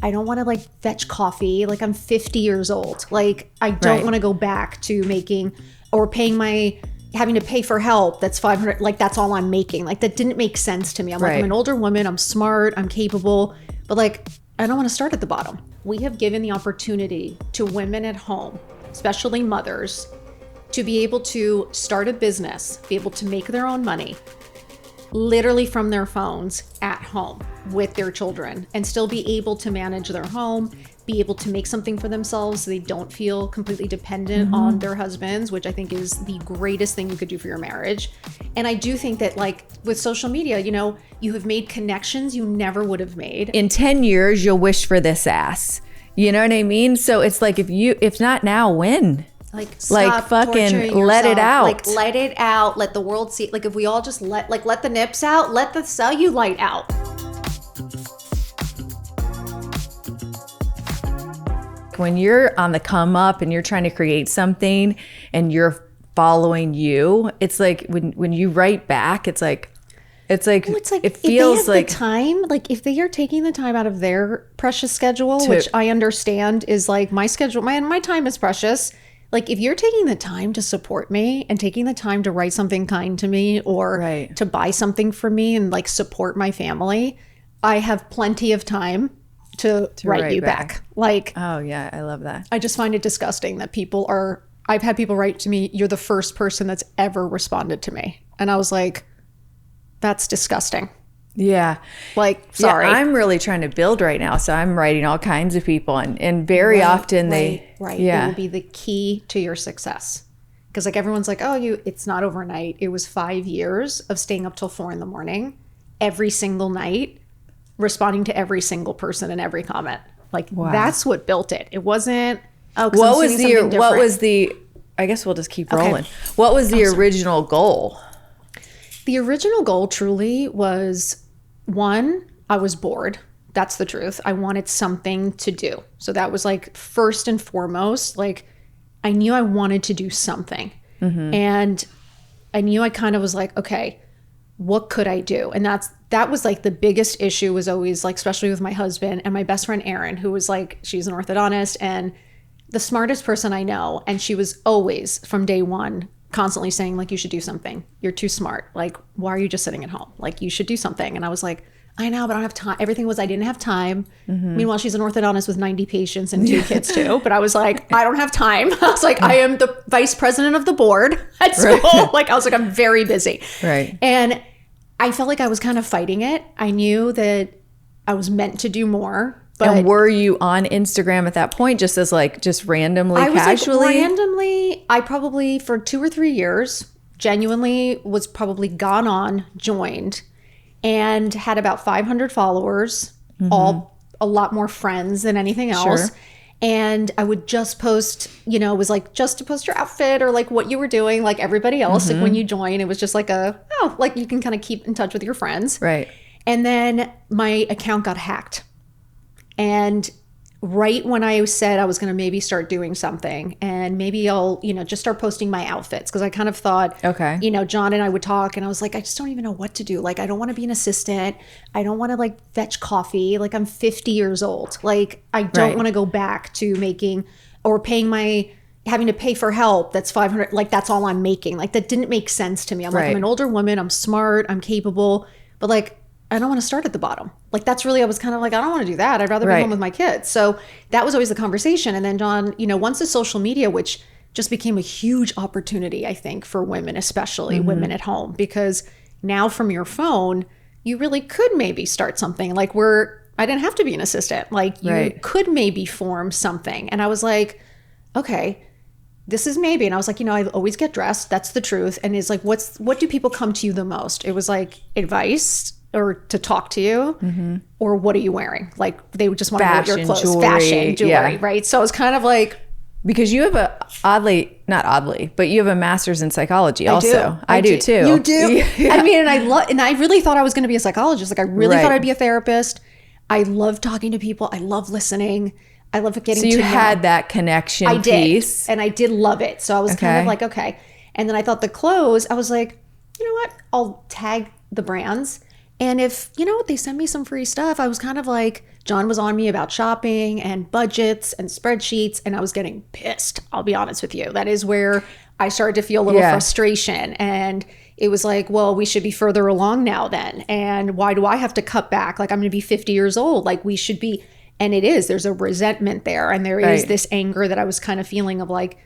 I don't want to like fetch coffee. Like I'm 50 years old. Like I don't want to go back to making or having to pay for help. That's 500. Like that's all I'm making. Like that didn't make sense to me. I'm like, I'm an older woman. I'm smart. I'm capable. But like, I don't want to start at the bottom. We have given the opportunity to women at home, especially mothers, to be able to start a business, be able to make their own money, literally from their phones at home with their children, and still be able to manage their home, be able to make something for themselves so they don't feel completely dependent on their husbands, which I think is the greatest thing you could do for your marriage. And I do think that like with social media, you know, you have made connections you never would have made. In 10 years, you'll wish for this ass. You know what I mean? So it's like, if not now, when? Like fucking let it out. Like let it out. Let the world see. Like if we all just let the nips out, let the cellulite out. When you're on the come up and you're trying to create something and you're following you, it's like when you write back, it feels like the time, like if they are taking the time out of their precious schedule, which I understand is like my schedule, my time is precious. Like if you're taking the time to support me and taking the time to write something kind to me or to buy something for me and like support my family, I have plenty of time to write you back. Like, oh yeah, I love that. I just find it disgusting that I've had people write to me, you're the first person that's ever responded to me. And I was like, that's disgusting. Yeah. Like, sorry. Yeah, I'm really trying to build right now. So I'm writing all kinds of people and very often it will be the key to your success. Because like everyone's like, it's not overnight. It was 5 years of staying up till 4 a.m. every single night, responding to every single person in every comment. Like that's what built it. It wasn't, I guess we'll just keep rolling. What was the original goal? The original goal truly was, one, I was bored. That's the truth. I wanted something to do. So that was like first and foremost, like I knew I wanted to do something. And I knew I kind of was like, okay, what could I do? And that was like the biggest issue was always like, especially with my husband and my best friend, Erin, who was like, she's an orthodontist and the smartest person I know. And she was always from day one constantly saying like, you should do something. You're too smart. Like, why are you just sitting at home? Like you should do something. And I was like, I know, but I don't have time. Everything was, I didn't have time. Meanwhile, she's an orthodontist with 90 patients and 2 kids too. But I was like, I don't have time. I was like, I am the vice president of the board at school. Like, I was like, I'm very busy. Right. And I felt like I was kind of fighting it. I knew that I was meant to do more. But and were you on Instagram at that point, just randomly, casually? Like randomly, I probably for 2 or 3 years, genuinely was probably joined, and had about 500 followers, all a lot more friends than anything else. Sure. And I would just post, it was like just to post your outfit or like what you were doing, like everybody else. Like when you join, it was just like like you can kind of keep in touch with your friends. Right. And then my account got hacked. And right when I said I was going to maybe start doing something and maybe I'll, just start posting my outfits. Cause I kind of thought, John and I would talk and I was like, I just don't even know what to do. Like, I don't want to be an assistant. I don't want to like fetch coffee. Like I'm 50 years old. Like I don't want to go back to making or having to pay for help. That's 500. Like that's all I'm making. Like that didn't make sense to me. I'm like, I'm an older woman. I'm smart. I'm capable, but like, I don't want to start at the bottom. Like that's really, I was kind of like, I don't want to do that. I'd rather be home with my kids. So that was always the conversation. And then John, once the social media, which just became a huge opportunity, I think, for women, especially women at home, because now from your phone, you really could maybe start something like I didn't have to be an assistant. Like you could maybe form something. And I was like, okay, this is maybe. And I was like, I always get dressed. That's the truth. And it's like, what do people come to you the most? It was like advice or to talk to you, or what are you wearing? Like they would just want to know what your clothes, fashion, jewelry, right? So it was kind of like, because you have you have a master's in psychology also. I do too. You do? Yeah. I mean, and I really thought I was going to be a psychologist. Like I really thought I'd be a therapist. I love talking to people. I love listening. I love getting to know. So you had that connection piece. And I did love it. So I was kind of like, okay. And then I thought the clothes, I was like, you know what? I'll tag the brands. And if, they send me some free stuff, I was kind of like, John was on me about shopping and budgets and spreadsheets, and I was getting pissed. I'll be honest with you. That is where I started to feel a little frustration. And it was like, well, we should be further along now then. And why do I have to cut back? Like, I'm going to be 50 years old. Like, we should be. And it is. There's a resentment there. And there is this anger that I was kind of feeling of like,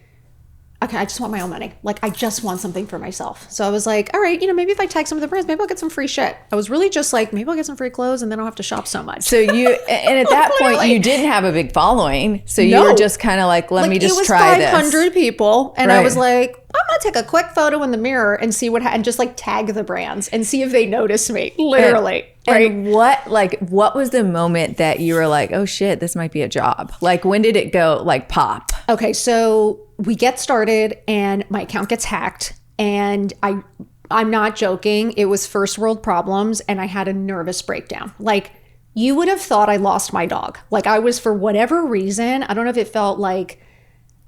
okay, I just want my own money. Like, I just want something for myself. So I was like, all right, maybe if I tag some of the brands, maybe I'll get some free shit. I was really just like, maybe I'll get some free clothes and then I don't have to shop so much. So and at that point, you didn't have a big following. So you were just kind of like, let me just try this. It was 500 people. And I was like, I'm going to take a quick photo in the mirror and see and just like tag the brands and see if they notice me. Literally. And what was the moment that you were like, oh shit, this might be a job? Like, when did it go like pop? Okay. So we get started and my account gets hacked, and I'm not joking. It was first world problems and I had a nervous breakdown. Like, you would have thought I lost my dog. Like, I was, for whatever reason, I don't know if it felt like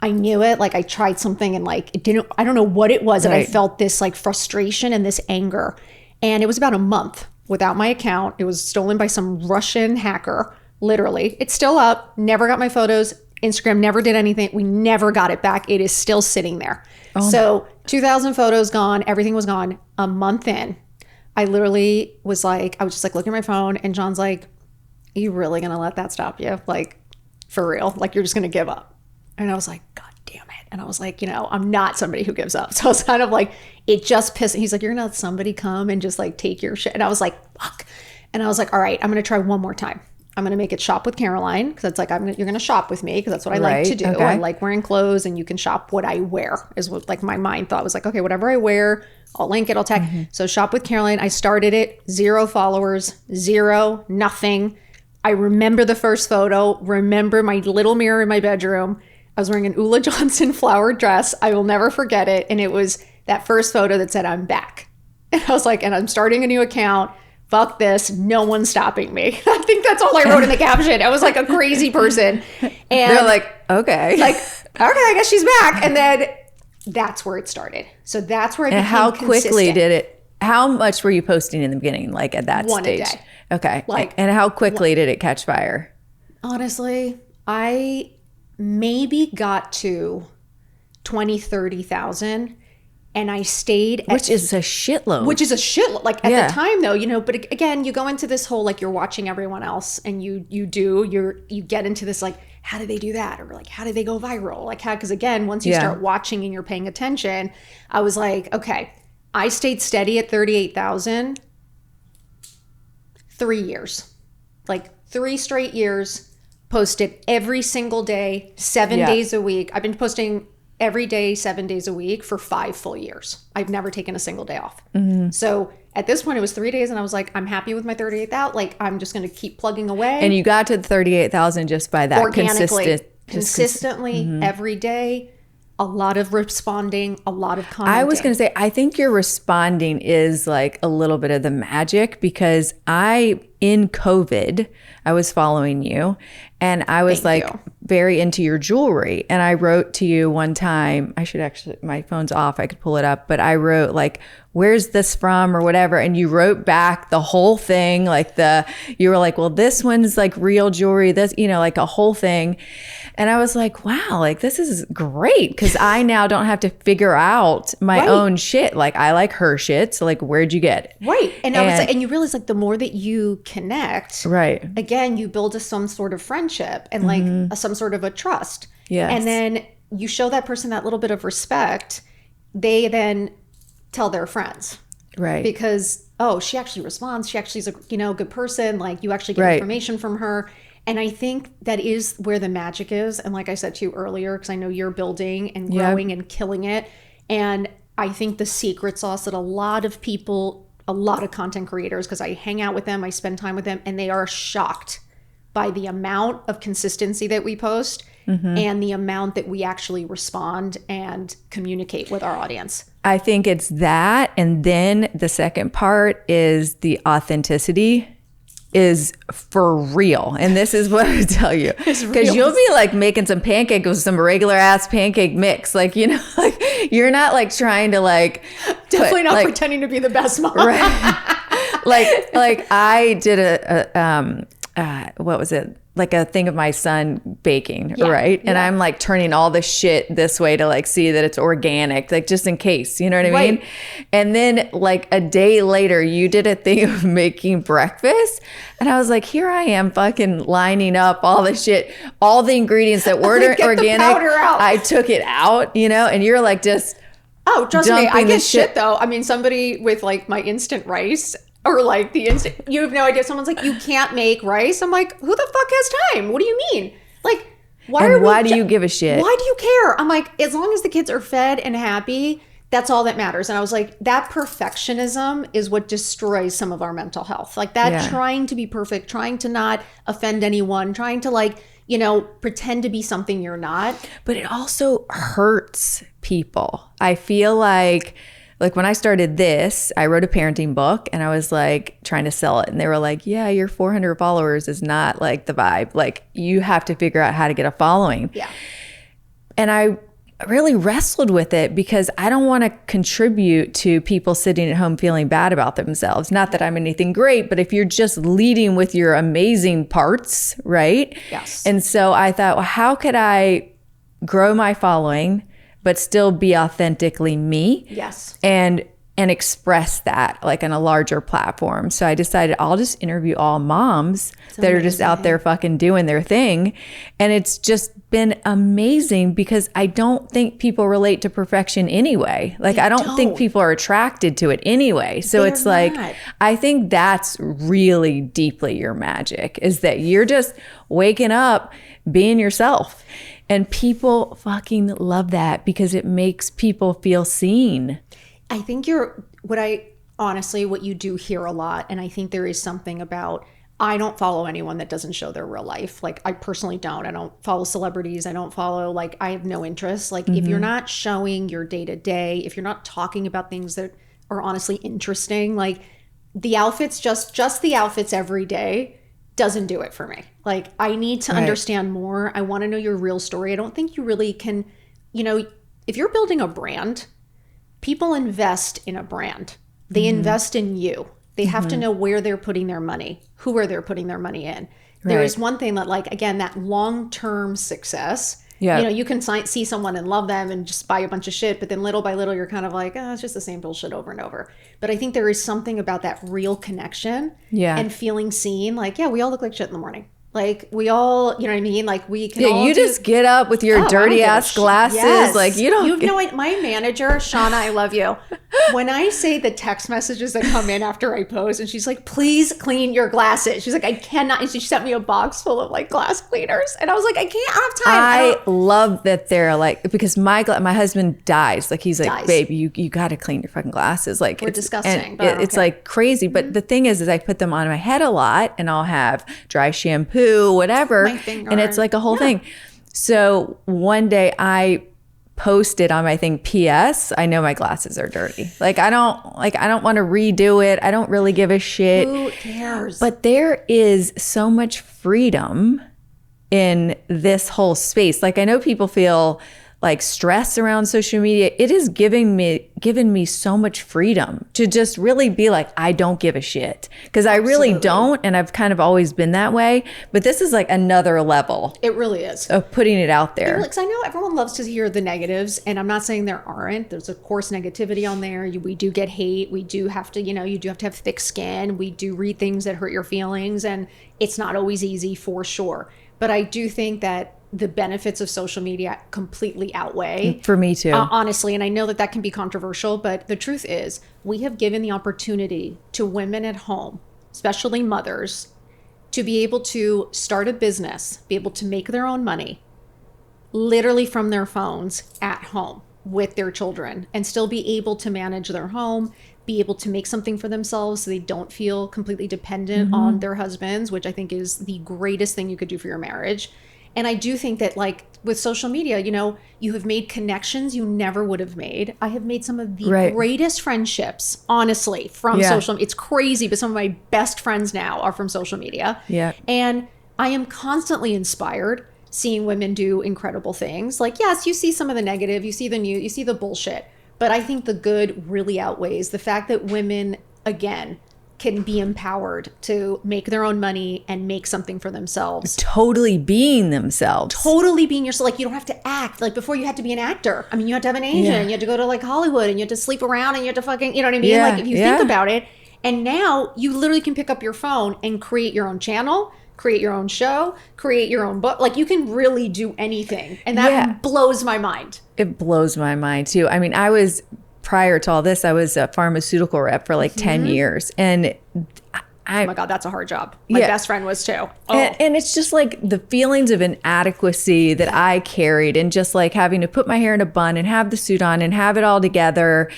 I knew it, like I tried something and like it didn't, I don't know what it was. And I felt this like frustration and this anger. And it was about a month without my account. It was stolen by some Russian hacker, literally. It's still up, never got my photos. Instagram never did anything. We never got it back. It is still sitting there. So 2,000 photos gone. Everything was gone. A month in, I literally was like, I was just like looking at my phone, and John's like, are you really going to let that stop you? Like, for real? Like, you're just going to give up? And I was like, God damn it. And I was like, I'm not somebody who gives up. So I was kind of like, it just pissed. He's like, you're going to let somebody come and just like take your shit. And I was like, fuck. And I was like, all right, I'm going to try one more time. I'm going to make it shop with Caroline, because it's like, you're going to shop with me because that's what I like to do. Okay. I like wearing clothes, and you can shop what I wear is what like my mind thought. Was like, okay, whatever I wear, I'll link it, I'll tag. Mm-hmm. So shop with Caroline. I started it, 0 followers, 0, nothing. I remember the first photo, remember my little mirror in my bedroom. I was wearing an Ulla Johnson flowered dress. I will never forget it. And it was that first photo that said, I'm back. And I was like, and I'm starting a new account. Fuck this. No one's stopping me. I think that's all I wrote in the caption. I was like a crazy person. And they're like, okay. Like, okay, I guess she's back. And then that's where it started. So that's where I became how quickly consistent. did it, how much were you posting in the beginning? Like at that One stage? A day. Okay. Like, and how quickly did it catch fire? Honestly, I maybe got to 20, 30,000. And I stayed at, which is a shitload. Like at the time though, but again, you go into this whole, like, you're watching everyone else, and you get into this, like, how did they do that? Or like, how did they go viral? Like, because again, once you start watching and you're paying attention, I was like, okay, I stayed steady at 38,000, 3 years, like 3 straight years, posted every single day, 7 days a week. I've been posting every day, 7 days a week for 5 full years. I've never taken a single day off. Mm-hmm. So at this point, it was 3 days, and I was like, I'm happy with my 38,000. Like, I'm just going to keep plugging away. And you got to 38,000 just by that consistently every day. A lot of responding, a lot of commenting. I was going to say, I think your responding is like a little bit of the magic, because in COVID, I was following you, and I was very into your jewelry. And I wrote to you one time, my phone's off, I could pull it up, but I wrote like, where's this from or whatever. And you wrote back the whole thing. You were like, well, this one's like real jewelry, this, like a whole thing. And I was like, wow, like this is great, because I now don't have to figure out my own shit. Like, I like her shit. So like, where'd you get it? Right. And I was like, and you realize, like, the more that you connect, again, you build some sort of friendship and like some sort of a trust. Yes. And then you show that person that little bit of respect. They then tell their friends. Right. Because, she actually responds. She actually is a, good person. Like, you actually get information from her. And I think that is where the magic is. And like I said to you earlier, because I know you're building and growing and killing it. And I think the secret sauce that a lot of people, a lot of content creators, because I hang out with them, I spend time with them, and they are shocked by the amount of consistency that we post and the amount that we actually respond and communicate with our audience. I think it's that. And then the second part is the authenticity is for real. And this is what I tell you, because you'll be like making some pancake with some regular ass pancake mix. Like, like you're not like trying to like, definitely not pretending to be the best mom. Right. like I did what was it? Like a thing of my son baking, Yeah, right? And yeah. I'm like turning all the shit this way to like see that it's organic, like just in case, you know what I mean? Right. And then like a day later, you did a thing of making breakfast. And I was like, here I am fucking lining up all the shit, all the ingredients that weren't Get the organic. powder out. I took it out, you know, and you're like just Oh, trust me, I dumping the get shit though. I mean, somebody with like my instant rice or like the instant, you have no idea. Someone's like, you can't make rice. I'm like, who the fuck has time? What do you mean? Like, why do you give a shit? Why do you care? I'm like, as long as the kids are fed and happy, that's all that matters. And I was like, that perfectionism is what destroys some of our mental health. Like that trying to be perfect, trying to not offend anyone, trying to like, you know, pretend to be something you're not. But it also hurts people. I feel like when I started this, I wrote a parenting book and I was like trying to sell it. And they were like, yeah, your 400 followers is not like the vibe. Like you have to figure out how to get a following. Yeah. And I really wrestled with it because I don't want to contribute to people sitting at home feeling bad about themselves. Not that I'm anything great, but if you're just leading with your amazing parts, right? Yes. And so I thought, well, how could I grow my following but still be authentically me? Yes. And express that like on a larger platform. So I decided I'll just interview all moms that are just out there fucking doing their thing. And it's just been amazing because I don't think people relate to perfection anyway. Like I don't think people are attracted to it anyway. So it's like, I think that's really deeply your magic, is that you're just waking up being yourself. And people fucking love that because it makes people feel seen. I think what you do hear a lot, and I think there is something about, I don't follow anyone that doesn't show their real life. Like I personally don't. I don't follow celebrities. I don't follow, like, I have no interest. Like if you're not showing your day to day, if you're not talking about things that are honestly interesting, like the outfits, just the outfits every day doesn't do it for me. Like I need to understand more. I want to know your real story. I don't think you really can, you know, if you're building a brand, people invest in a brand. They invest in you. They have to know where they're putting their money, who are they putting their money in. There is one thing that, like, again, that long-term success, you know, you can see someone and love them and just buy a bunch of shit, but then little by little, you're kind of like, oh, it's just the same bullshit over and over. But I think there is something about that real connection and feeling seen. Like, yeah, we all look like shit in the morning. Like we all, you know what I mean? Like we can all just get up with your dirty ass glasses. Yes. Like you don't. You know what? My manager, Shauna, I love you. When I say the text messages that come in after I post, and she's like, please clean your glasses. She's like, I cannot. And she sent me a box full of like glass cleaners. And I was like, I can't have time. I love that they're like, because my husband dies. Like he's like, babe, you got to clean your fucking glasses. Like it's disgusting. But it's like crazy. But the thing is I put them on my head a lot and I'll have dry shampoo, whatever, and it's like a whole thing. So one day I posted on my thing, PS, I know my glasses are dirty. Like I don't want to redo it. I don't really give a shit. Who cares? But there is so much freedom in this whole space. Like I know people feel like stress around social media. It is given me so much freedom to just really be like, I don't give a shit. Because I really don't. And I've kind of always been that way. But this is like another level. It really is. Of putting it out there. Because I know everyone loves to hear the negatives. And I'm not saying there aren't. There's of course negativity on there. We do get hate. We do have to, you do have to have thick skin. We do read things that hurt your feelings. And it's not always easy for sure. But I do think that the benefits of social media completely outweigh. For me too. Honestly, and I know that can be controversial, but the truth is we have given the opportunity to women at home, especially mothers, to be able to start a business, be able to make their own money, literally from their phones at home with their children, and still be able to manage their home, be able to make something for themselves so they don't feel completely dependent on their husbands, which I think is the greatest thing you could do for your marriage. And I do think that, like, with social media, you have made connections you never would have made. I have made some of the greatest friendships, honestly, from social media. It's crazy, but some of my best friends now are from social media. Yeah. And I am constantly inspired seeing women do incredible things. Like, yes, you see some of the negative, you see the new, you see the bullshit. But I think the good really outweighs the fact that women, again, can be empowered to make their own money and make something for themselves. Totally being themselves. Totally being yourself. Like, you don't have to act. Like, before you had to be an actor. I mean, you had to have an agent. And you had to go to like Hollywood and you had to sleep around and you had to fucking, you know what I mean? Yeah, like, if you think about it. And now you literally can pick up your phone and create your own channel, create your own show, create your own book. Like, you can really do anything. And that blows my mind. It blows my mind too. I mean, prior to all this, I was a pharmaceutical rep for like 10 years. And oh my God, that's a hard job. My best friend was too. Oh. And it's just like the feelings of inadequacy that I carried, and just like having to put my hair in a bun and have the suit on and have it all together.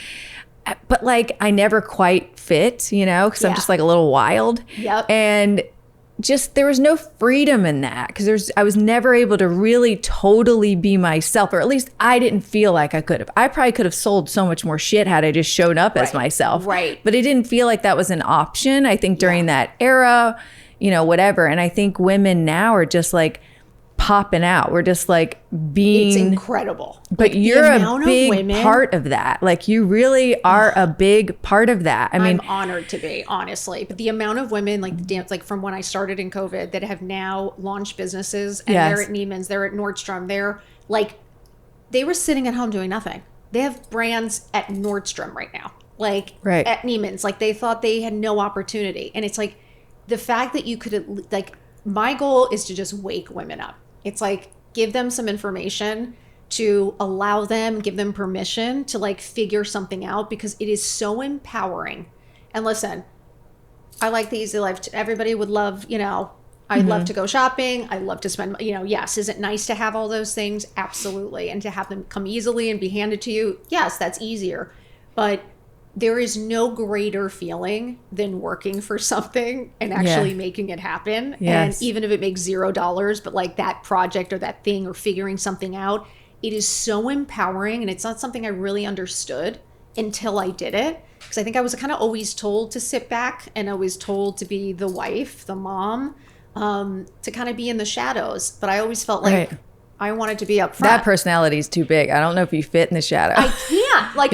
But like, I never quite fit, because I'm just like a little wild. Yep. And just, there was no freedom in that, because I was never able to really totally be myself, or at least I didn't feel like I could have. I probably could have sold so much more shit had I just shown up as myself. Right. But it didn't feel like that was an option, I think, during that era, whatever. And I think women now are just like popping out. We're just like being... It's incredible. But like, you're a big part of that. Like, you really are a big part of that. I mean, I'm honored to be, honestly. But the amount of women, like the dance, like from when I started in COVID, that have now launched businesses, and they're at Neiman's, they're at Nordstrom, they're like, they were sitting at home doing nothing. They have brands at Nordstrom right now, like at Neiman's. Like, they thought they had no opportunity. And it's like, the fact that you could, like, my goal is to just wake women up. It's like, give them some information to allow them, give them permission to like figure something out, because it is so empowering. And listen, I like the easy life. Everybody would love, I'd love to go shopping. I love to spend, yes. Is it nice to have all those things? Absolutely. And to have them come easily and be handed to you? Yes, that's easier. But there is no greater feeling than working for something and actually making it happen. Yes. And even if it makes $0, but like that project or that thing or figuring something out, it is so empowering. And it's not something I really understood until I did it. Because I think I was kind of always told to sit back, and always told to be the wife, the mom, to kind of be in the shadows. But I always felt like I wanted to be up front. That personality is too big. I don't know if you fit in the shadow. I can't. Like,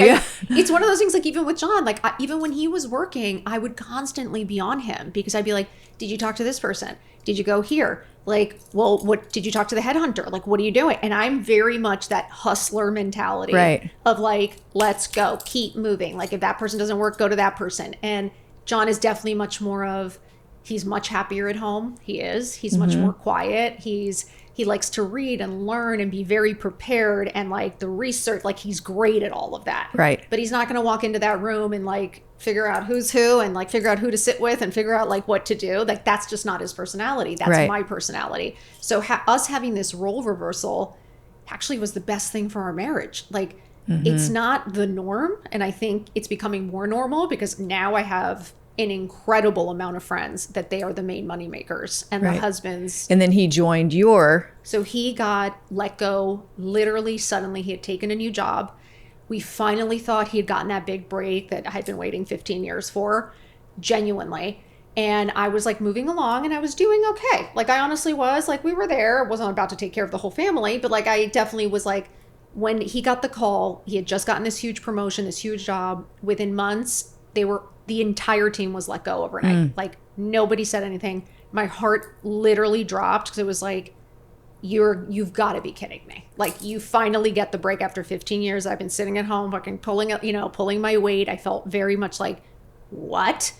it's one of those things, like, even with John, like, even when he was working, I would constantly be on him, because I'd be like, did you talk to this person? Did you go here? Like, well, what did you talk to the headhunter? Like, what are you doing? And I'm very much that hustler mentality of like, let's go, keep moving. Like, if that person doesn't work, go to that person. And John is definitely much more of, he's much happier at home. He's much more quiet. He likes to read and learn and be very prepared, and like the research, like he's great at all of that. Right. But he's not going to walk into that room and like figure out who's who and like figure out who to sit with and figure out like what to do. Like, that's just not his personality. That's my personality. So us having this role reversal actually was the best thing for our marriage. Like, it's not the norm. And I think it's becoming more normal, because now I have an incredible amount of friends that they are the main money makers, and the husbands. And then he joined So he got let go literally suddenly. He had taken a new job. We finally thought he had gotten that big break that I had been waiting 15 years for, genuinely. And I was like moving along, and I was doing okay. Like, I honestly was, like, we were there. I wasn't about to take care of the whole family, but like, I definitely was like, when he got the call, he had just gotten this huge promotion, this huge job. Within months, the entire team was let go overnight. Like, nobody said anything. My heart literally dropped, because it was like, you've got to be kidding me. Like, you finally get the break after 15 years. I've been sitting at home fucking pulling my weight. I felt very much like, what?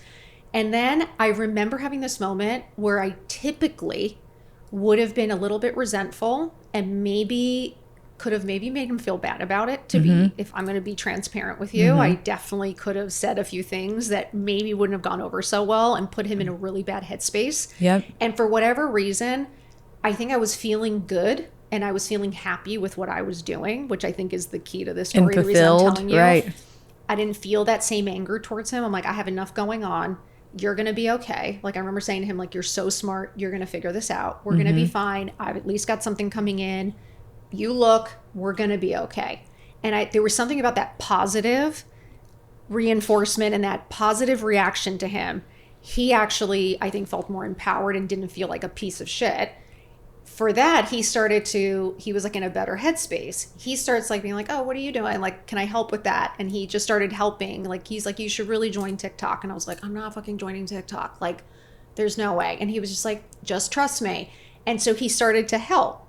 And then I remember having this moment where I typically would have been a little bit resentful, and could have made him feel bad about it, if I'm going to be transparent with you. I definitely could have said a few things that maybe wouldn't have gone over so well and put him in a really bad headspace. Yep. And for whatever reason, I think I was feeling good, and I was feeling happy with what I was doing, which I think is the key to this story. And fulfilled, the reason I'm telling you. right. I didn't feel that same anger towards him. I'm like, I have enough going on. You're going to be okay. Like, I remember saying to him, like, you're so smart. You're going to figure this out. We're going to be fine. I've at least got something coming in. You look, we're going to be okay. And there was something about that positive reinforcement and that positive reaction to him. He actually, I think, felt more empowered and didn't feel like a piece of shit. for that, he was like in a better headspace. He starts like being like, oh, what are you doing? Like, can I help with that? And he just started helping. Like, he's like, you should really join TikTok. And I was like, I'm not fucking joining TikTok. Like, there's no way. And he was just like, just trust me. And so he started to help.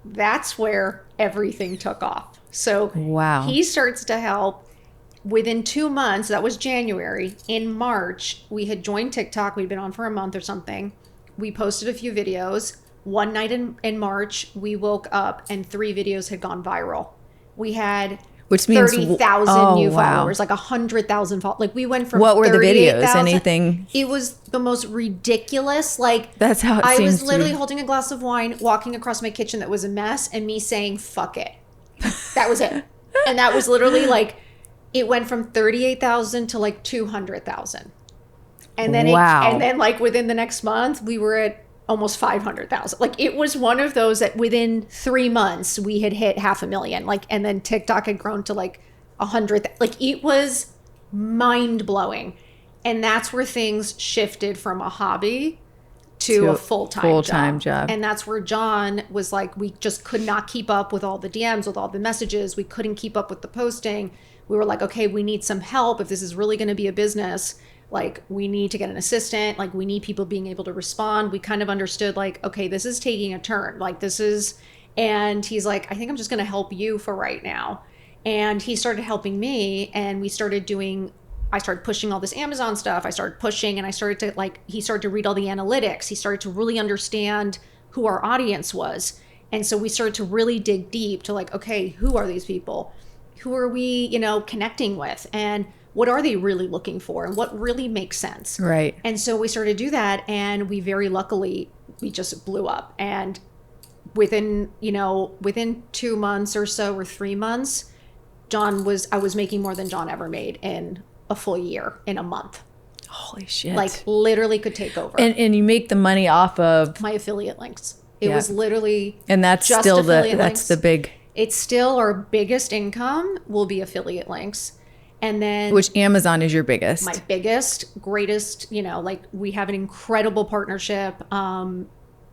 That's where everything took off. So wow. He starts to help. Within 2 months, that was January. In March, we had joined TikTok. We'd been on for a month or something. We posted a few videos. One night in March, we woke up and 3 videos had gone viral. We had 30,000 new followers, like 100,000 followers. Like we went from what were the videos? Anything? It was the most ridiculous. Like that's how I was literally holding a glass of wine, walking across my kitchen that was a mess, and me saying "fuck it." That was it, and that was literally like it went from 38,000 to like 200,000, and then and then like within the next month we were at almost 500,000. Like it was one of those that within 3 months we had hit 500,000. Like, and then TikTok had grown to like 100. Like it was mind blowing. And that's where things shifted from a hobby to a full-time job. And that's where John was like, we just could not keep up with all the DMs, with all the messages. We couldn't keep up with the posting. We were like, okay, we need some help. If this is really going to be a business, like we need to get an assistant, like we need people being able to respond. We kind of understood like, okay, this is taking a turn. Like this is, and he's like, I think I'm just going to help you for right now. And he started helping me, and I started pushing all this Amazon stuff. I started pushing, and I started to like, he started to read all the analytics. He started to really understand who our audience was. And so we started to really dig deep to like, okay, who are these people? Who are we, connecting with? And what are they really looking for, and what really makes sense? Right. And so we started to do that, and we very luckily, we just blew up. And within 2 months or so, or 3 months, I was making more than John ever made in a full year, in a month. Holy shit. Like literally could take over. And you make the money off of my affiliate links. It was literally and that's just still links. the big. It's still our biggest income will be affiliate links. And then which Amazon is your biggest. My biggest, greatest, like we have an incredible partnership.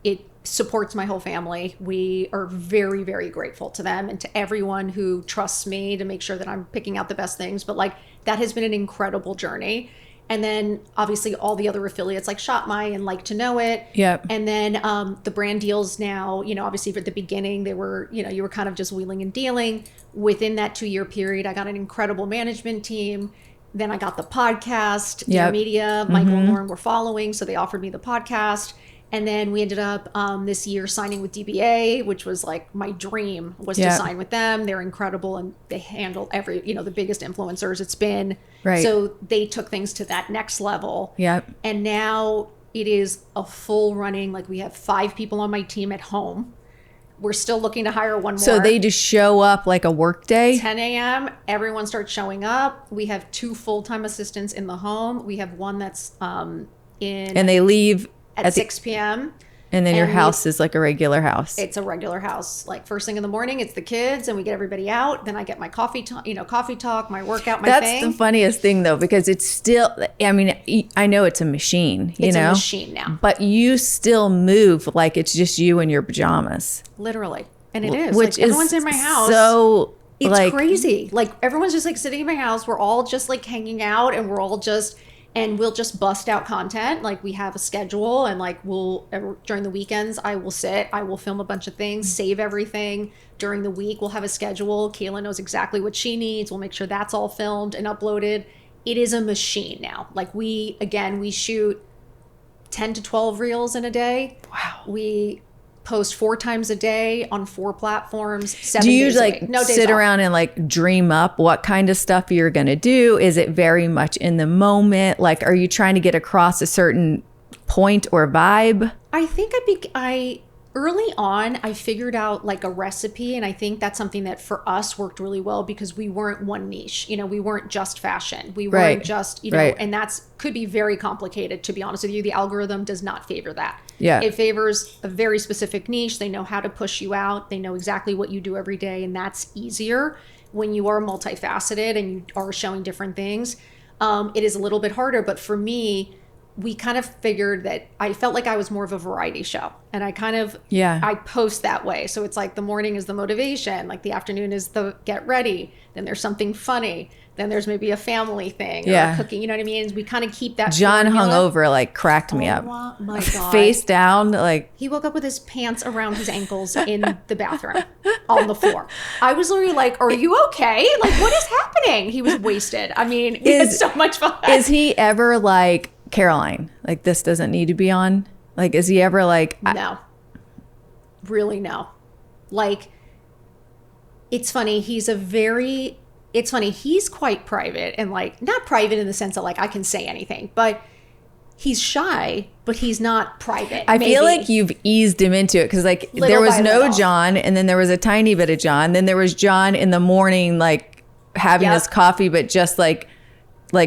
It supports my whole family. We are very, very grateful to them and to everyone who trusts me to make sure that I'm picking out the best things. But like that has been an incredible journey. And then obviously all the other affiliates like ShopMy and Like to Know It. Yep. And then the brand deals now, obviously at the beginning they were, you were kind of just wheeling and dealing. Within that 2-year period, I got an incredible management team. Then I got the podcast, Dear Media, Michael and Lauren were following. So they offered me the podcast. And then we ended up this year signing with DBA, which was like my dream was to sign with them. They're incredible, and they handle the biggest influencers it's been. Right. So they took things to that next level. Yep. And now it is a full running, like we have 5 people on my team at home. We're still looking to hire one more. So they just show up like a work day? 10 a.m. Everyone starts showing up. We have 2 full-time assistants in the home. We have one that's And they leave at 6 p.m. And then your house is like a regular house. It's a regular house. Like first thing in the morning, it's the kids, and we get everybody out. Then I get my coffee talk, my workout, my thing. That's the funniest thing though, because it's still, I mean, I know it's a machine, It's a machine now. But you still move like it's just you in your pajamas. Literally. And it is. Which like, everyone's in my house. So it's crazy. Like everyone's just like sitting in my house. We're all just like hanging out, and we'll just bust out content. Like we have a schedule, and like during the weekends, I will film a bunch of things, save everything. During the week, we'll have a schedule. Kayla knows exactly what she needs. We'll make sure that's all filmed and uploaded. It is a machine now. Like we shoot 10 to 12 reels in a day. Wow. We post 4 times a day on 4 platforms, 7 Do you days like a week. No days sit off. around and like dream up what kind of stuff you're going to do? Is it very much in the moment? Like, are you trying to get across a certain point or vibe? I think early on, I figured out like a recipe, and I think that's something that for us worked really well because we weren't one niche. We weren't just fashion. We weren't just, and that's could be very complicated, to be honest with you. The algorithm does not favor that. Yeah. It favors a very specific niche. They know how to push you out. They know exactly what you do every day, and that's easier when you are multifaceted and you are showing different things. It is a little bit harder, but for me, we kind of figured that I felt like I was more of a variety show, and I kind of, I post that way. So it's like the morning is the motivation, like the afternoon is the get ready. Then there's something funny. Then there's maybe a family thing or a cooking, you know what I mean? We kind of keep that. John hung over, like cracked me up. Oh my God. Face down, like. He woke up with his pants around his ankles in the bathroom on the floor. I was literally like, are you okay? Like, what is happening? He was wasted. I mean, he had so much fun. Is he ever like, Caroline, like this doesn't need to be on? Like, is he ever like. No. Really, no. Like, it's funny. It's funny. He's quite private and like not private in the sense that like I can say anything, but he's shy, but he's not private. I feel like you've eased him into it because like there was no John and then there was a tiny bit of John. Then there was John in the morning, like having his coffee, but just like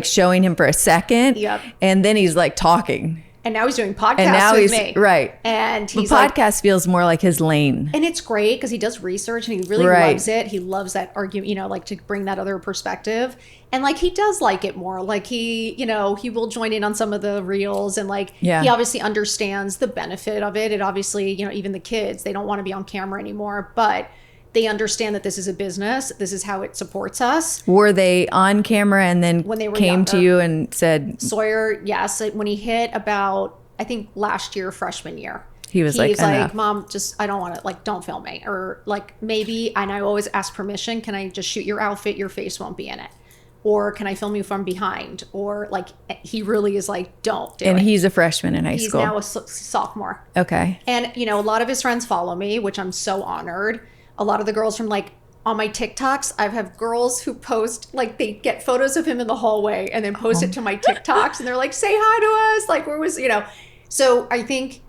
showing him for a second. Yep. And then he's like talking. And now he's doing podcasts with me. Right. And he's podcast feels more like his lane. And it's great because he does research and he really loves it. He loves that argument, you know, like to bring that other perspective. And like he does like it more. Like he, you know, he will join in on some of the reels and like he obviously understands the benefit of it. It obviously, you know, even the kids, they don't want to be on camera anymore, but they understand that this is a business. This is how it supports us. Were they on camera and then when they came to you and said... Sawyer, yes. When he hit about, I think last year, freshman year. He was like, Mom, just, I don't want to, like, don't film me. Or like maybe, and I always ask permission, can I just shoot your outfit? Your face won't be in it. Or can I film you from behind? Or like, he really is like, don't do it. And he's a freshman in high school. He's now a sophomore. Okay. And, you know, a lot of his friends follow me, which I'm so honored. A lot of the girls from like on my TikToks, I have girls who post, like they get photos of him in the hallway and then post it to my TikToks and they're like, say hi to us. Like where was, you know, so I think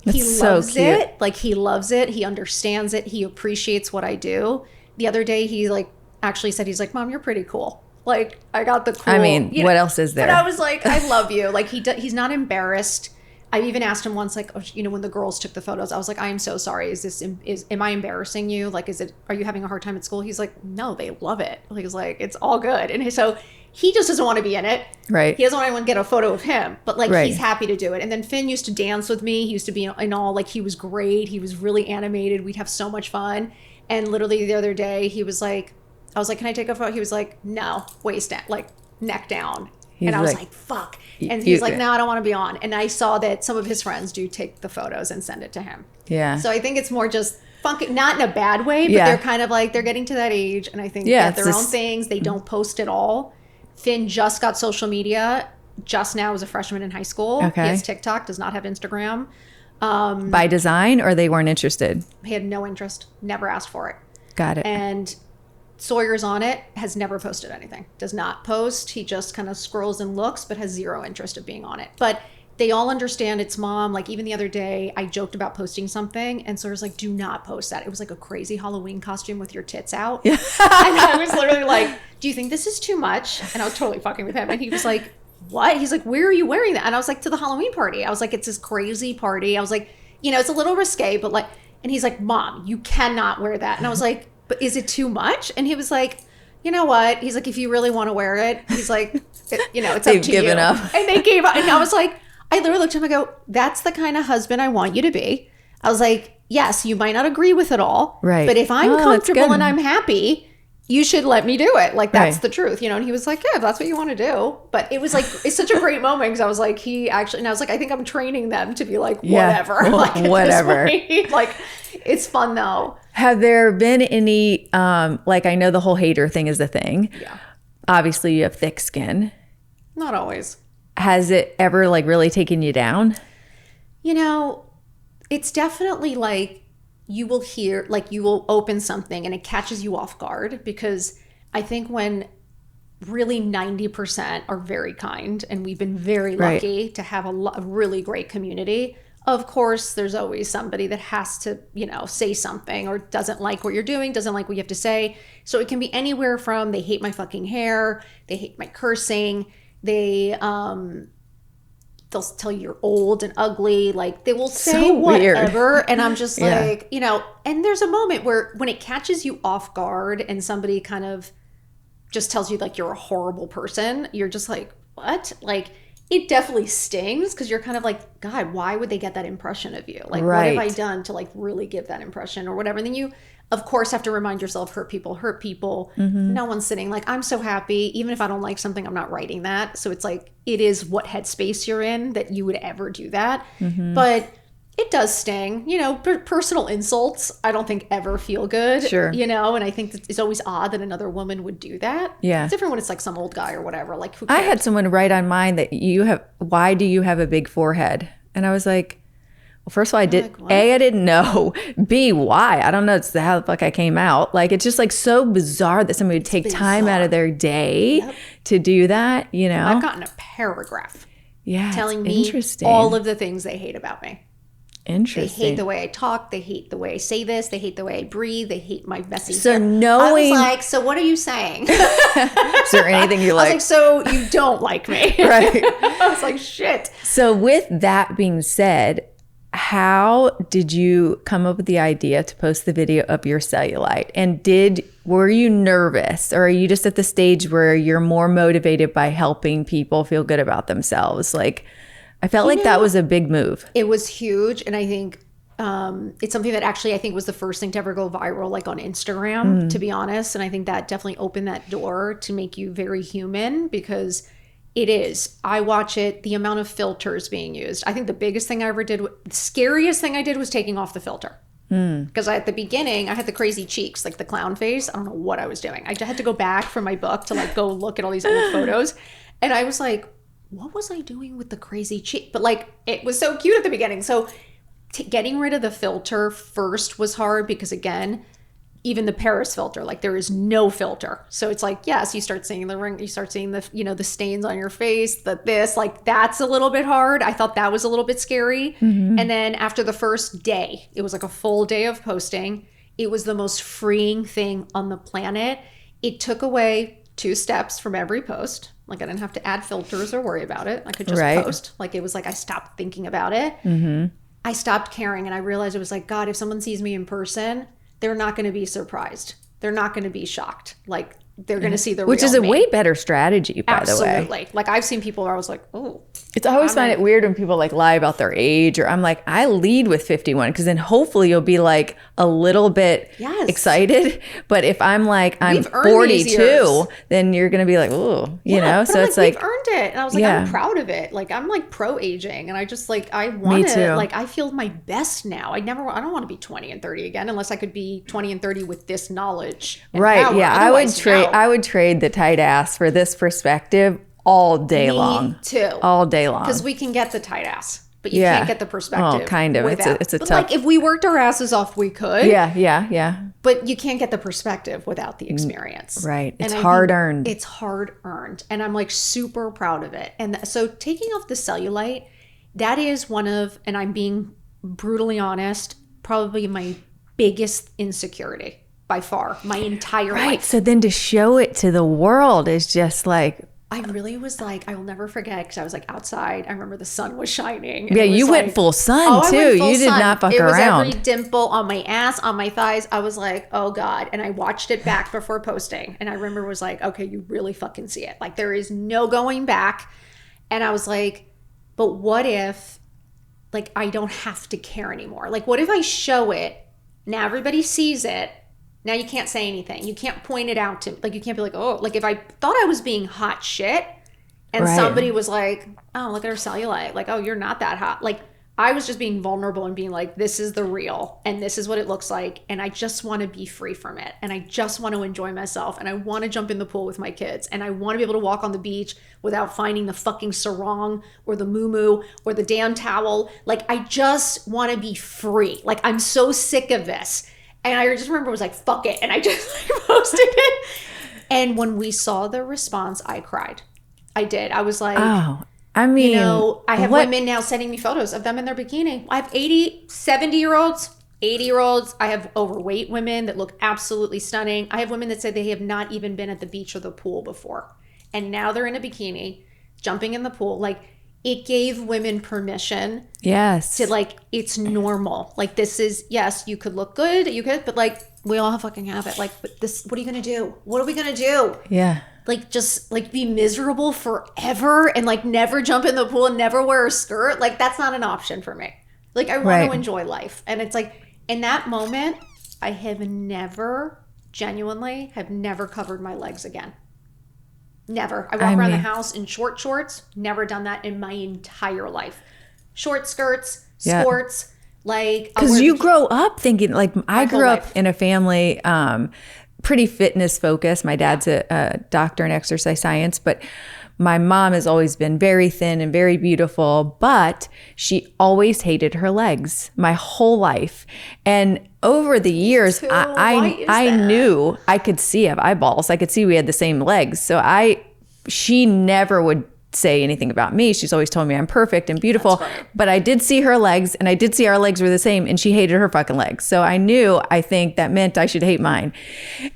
he loves it. Like he loves it. He understands it. He appreciates what I do. The other day he like actually said, he's like, Mom, you're pretty cool. Like I got the cool. I mean, what else is there? But I was like, I love you. Like he's not embarrassed. I even asked him once, like, you know, when the girls took the photos, I was like, I am so sorry. Am I embarrassing you? Like, are you having a hard time at school? He's like, no, they love it. He's like, it's all good. And so he just doesn't want to be in it. Right. He doesn't want anyone to get a photo of him, but like, he's happy to do it. And then Finn used to dance with me. He used to be in all, like, he was great. He was really animated. We'd have so much fun. And literally the other day he was like, I was like, can I take a photo? He was like, no, waist down, like neck down. And I was like, fuck. And he's like, no, I don't want to be on. And I saw that some of his friends do take the photos and send it to him. Yeah. So I think it's more just funky, not in a bad way, but they're kind of like, they're getting to that age. And I think that their own things, they don't post at all. Finn just got social media, just now as a freshman in high school. Okay. He has TikTok, does not have Instagram. By design, or they weren't interested? He had no interest, never asked for it. Got it. And Sawyer's on it, has never posted anything, does not post. He just kind of scrolls and looks, but has zero interest of being on it. But they all understand it's Mom. Like even the other day, I joked about posting something and Sawyer's like, do not post that. It was like a crazy Halloween costume with your tits out. Yeah. And I was literally like, do you think this is too much? And I was totally fucking with him. And he was like, what? He's like, where are you wearing that? And I was like, to the Halloween party. I was like, it's this crazy party. I was like, you know, it's a little risque, but like, and he's like, Mom, you cannot wear that. And I was like, but is it too much? And he was like, you know what? He's like, if you really want to wear it, he's like, you know, it's up to you. They've given up. And they gave up. And I was like, I literally looked at him and go, that's the kind of husband I want you to be. I was like, yes, you might not agree with it all. Right. But if I'm comfortable and I'm happy, you should let me do it. Like, that's the truth, you know? And he was like, yeah, if that's what you want to do. But it was like, it's such a great moment because I was like, and I was like, I think I'm training them to be like, whatever. Like, whatever. Like, it's fun though. Have there been any, like, I know the whole hater thing is a thing. Yeah. Obviously you have thick skin. Not always. Has it ever like really taken you down? You know, it's definitely like, you will hear, like you will open something and it catches you off guard because I think when really 90% are very kind and we've been very lucky to have a really great community. Of course, there's always somebody that has to, you know, say something or doesn't like what you're doing, doesn't like what you have to say. So it can be anywhere from they hate my fucking hair, they hate my cursing, they'll tell you you're old and ugly. Like they will say whatever. And I'm just like, you know, and there's a moment where when it catches you off guard and somebody kind of just tells you like you're a horrible person, you're just like, what? Like it definitely stings because you're kind of like, God, why would they get that impression of you? Like, what have I done to like really give that impression or whatever? And then you, of course, have to remind yourself, hurt people hurt people. No one's sitting like, I'm so happy. Even if I don't like something, I'm not writing that. So it's like, it is what headspace you're in that you would ever do that. But it does sting, you know, personal insults, I don't think ever feel good, you know, and I think it's always odd that another woman would do that. Yeah. It's different when it's like some old guy or whatever. Like, who cares? I had someone write on mine that why do you have a big forehead? And I was like, well, first of all, I didn't know. B, why? I don't know. It's how the fuck I came out. Like, it's just like so bizarre that somebody would take time out of their day to do that, you know? I've gotten a paragraph telling me all of the things they hate about me. Interesting. They hate the way I talk. They hate the way I say this. They hate the way I breathe. They hate my messy So hair. knowing, I was like, so what are you saying? Is there anything you like? I was like, so you don't like me. Right. I was like, shit. So with that being said, how did you come up with the idea to post the video of your cellulite? And were you nervous, or are you just at the stage where you're more motivated by helping people feel good about themselves? Like, I felt like that was a big move. It was huge. And I think it's something that actually I think was the first thing to ever go viral, like on Instagram, to be honest. And I think that definitely opened that door to make you very human, because it is. I watch it, the amount of filters being used. I think the biggest thing I ever did, the scariest thing I did was taking off the filter. Because at the beginning, I had the crazy cheeks, like the clown face. I don't know what I was doing. I had to go back from my book to like go look at all these old photos. And I was like, what was I doing with the crazy cheek? But like, it was so cute at the beginning. So getting rid of the filter first was hard because, again, even the Paris filter, like there is no filter. So it's like, yes, you start seeing the ring, you start seeing the, you know, the stains on your face, like that's a little bit hard. I thought that was a little bit scary. And then after the first day, it was like a full day of posting. It was the most freeing thing on the planet. It took away 2 steps from every post. Like I didn't have to add filters or worry about it. I could just post. Like it was like I stopped thinking about it. I stopped caring, and I realized it was like, God, if someone sees me in person, they're not going to be surprised. They're not going to be shocked. Like they're going to see the real me. Which is a way better strategy, by the way. Absolutely. Like I've seen people where I was like, oh. It's always find it weird when people like lie about their age, or I'm like, I lead with 51 because then hopefully you'll be like a little bit excited. But if I'm like, I'm 42, then you're going to be like, oh, you know? So it's like, we've earned it. And I was like, I'm proud of it. Like I'm like pro aging, and I just like, I want to, like, I feel my best now. I don't want to be 20 and 30 again, unless I could be 20 and 30 with this knowledge. Power. Yeah. I would trade the tight ass for this perspective all day long. Me too. All day long. Because we can get the tight ass, but you can't get the perspective. Oh, kind of. It's a tough. Like if we worked our asses off, we could. Yeah. But you can't get the perspective without the experience. Right. It's hard earned. It's hard earned. And I'm like super proud of it. And so taking off the cellulite, that is one of, and I'm being brutally honest, probably my biggest insecurity by far, my entire life. Right. So then to show it to the world is just like, I really was like, I will never forget, because I was like outside. I remember the sun was shining. Yeah, you went full sun too. You did not fuck around. It was every dimple on my ass, on my thighs. I was like, oh God. And I watched it back before posting. And I remember was like, okay, you really fucking see it. Like there is no going back. And I was like, but what if like I don't have to care anymore? Like what if I show it, now everybody sees it, now you can't say anything. You can't point it out to, like, you can't be like, oh, like if I thought I was being hot shit and somebody was like, oh, look at her cellulite. Like, oh, you're not that hot. Like I was just being vulnerable and being like, this is the real and this is what it looks like. And I just want to be free from it. And I just want to enjoy myself. And I want to jump in the pool with my kids. And I want to be able to walk on the beach without finding the fucking sarong or the muumuu or the damn towel. Like I just want to be free. Like I'm so sick of this. And I just remember I was like, fuck it. And I just like posted it. And when we saw the response, I cried. I did. I was like, oh, I mean, you know, I have women now sending me photos of them in their bikini. I have 80, 70-year-olds, 80-year-olds. I have overweight women that look absolutely stunning. I have women that say they have not even been at the beach or the pool before. And now they're in a bikini, jumping in the pool. Like it gave women permission. Yes. To like, it's normal. Like, this is, yes, you could look good, but like, we all fucking have it. Like, but this, what are you going to do? What are we going to do? Yeah. Like, just like be miserable forever and like never jump in the pool and never wear a skirt. Like, that's not an option for me. Like, I want to enjoy life. And it's like, in that moment, I have never covered my legs again. Never. I walk around the house in short shorts. Never done that in my entire life. Short skirts, skirts, like... Because you grow up thinking, like, I grew up in a family pretty fitness focused. My dad's a doctor in exercise science, but my mom has always been very thin and very beautiful, but she always hated her legs my whole life. And over the years, I knew I could see, I have eyeballs. I could see we had the same legs. So she never would say anything about me. She's always told me I'm perfect and beautiful, but I did see her legs and I did see our legs were the same and she hated her fucking legs. So I think that meant I should hate mine.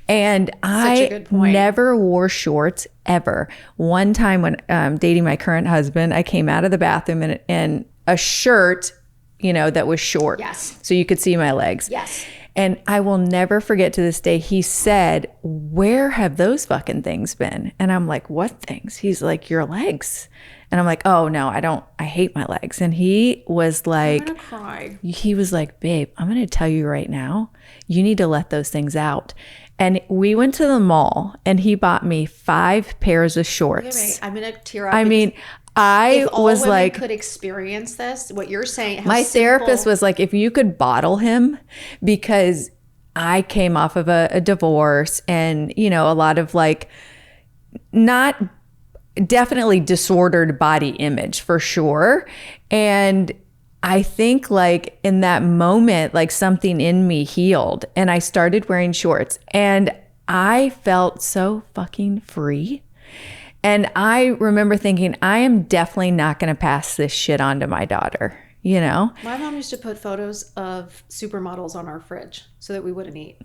And I never wore shorts ever. One time when dating my current husband, I came out of the bathroom in a shirt, that was short. Yes. So you could see my legs. Yes. And I will never forget to this day, he said, "Where have those fucking things been?" And I'm like, "What things?" He's like, "Your legs." And I'm like, "Oh no, I hate my legs." And he was like, I'm gonna cry. He was like, "Babe, I'm going to tell you right now, you need to let those things out." And we went to the mall and he bought me 5 pairs of shorts. I'm going to tear up. I mean, I was like, could experience this, what you're saying. My therapist was like, if you could bottle him, because I came off of a divorce and, a lot of like, not definitely disordered body image for sure. And I think like in that moment, like something in me healed and I started wearing shorts and I felt so fucking free. And I remember thinking, I am definitely not going to pass this shit on to my daughter, My mom used to put photos of supermodels on our fridge so that we wouldn't eat.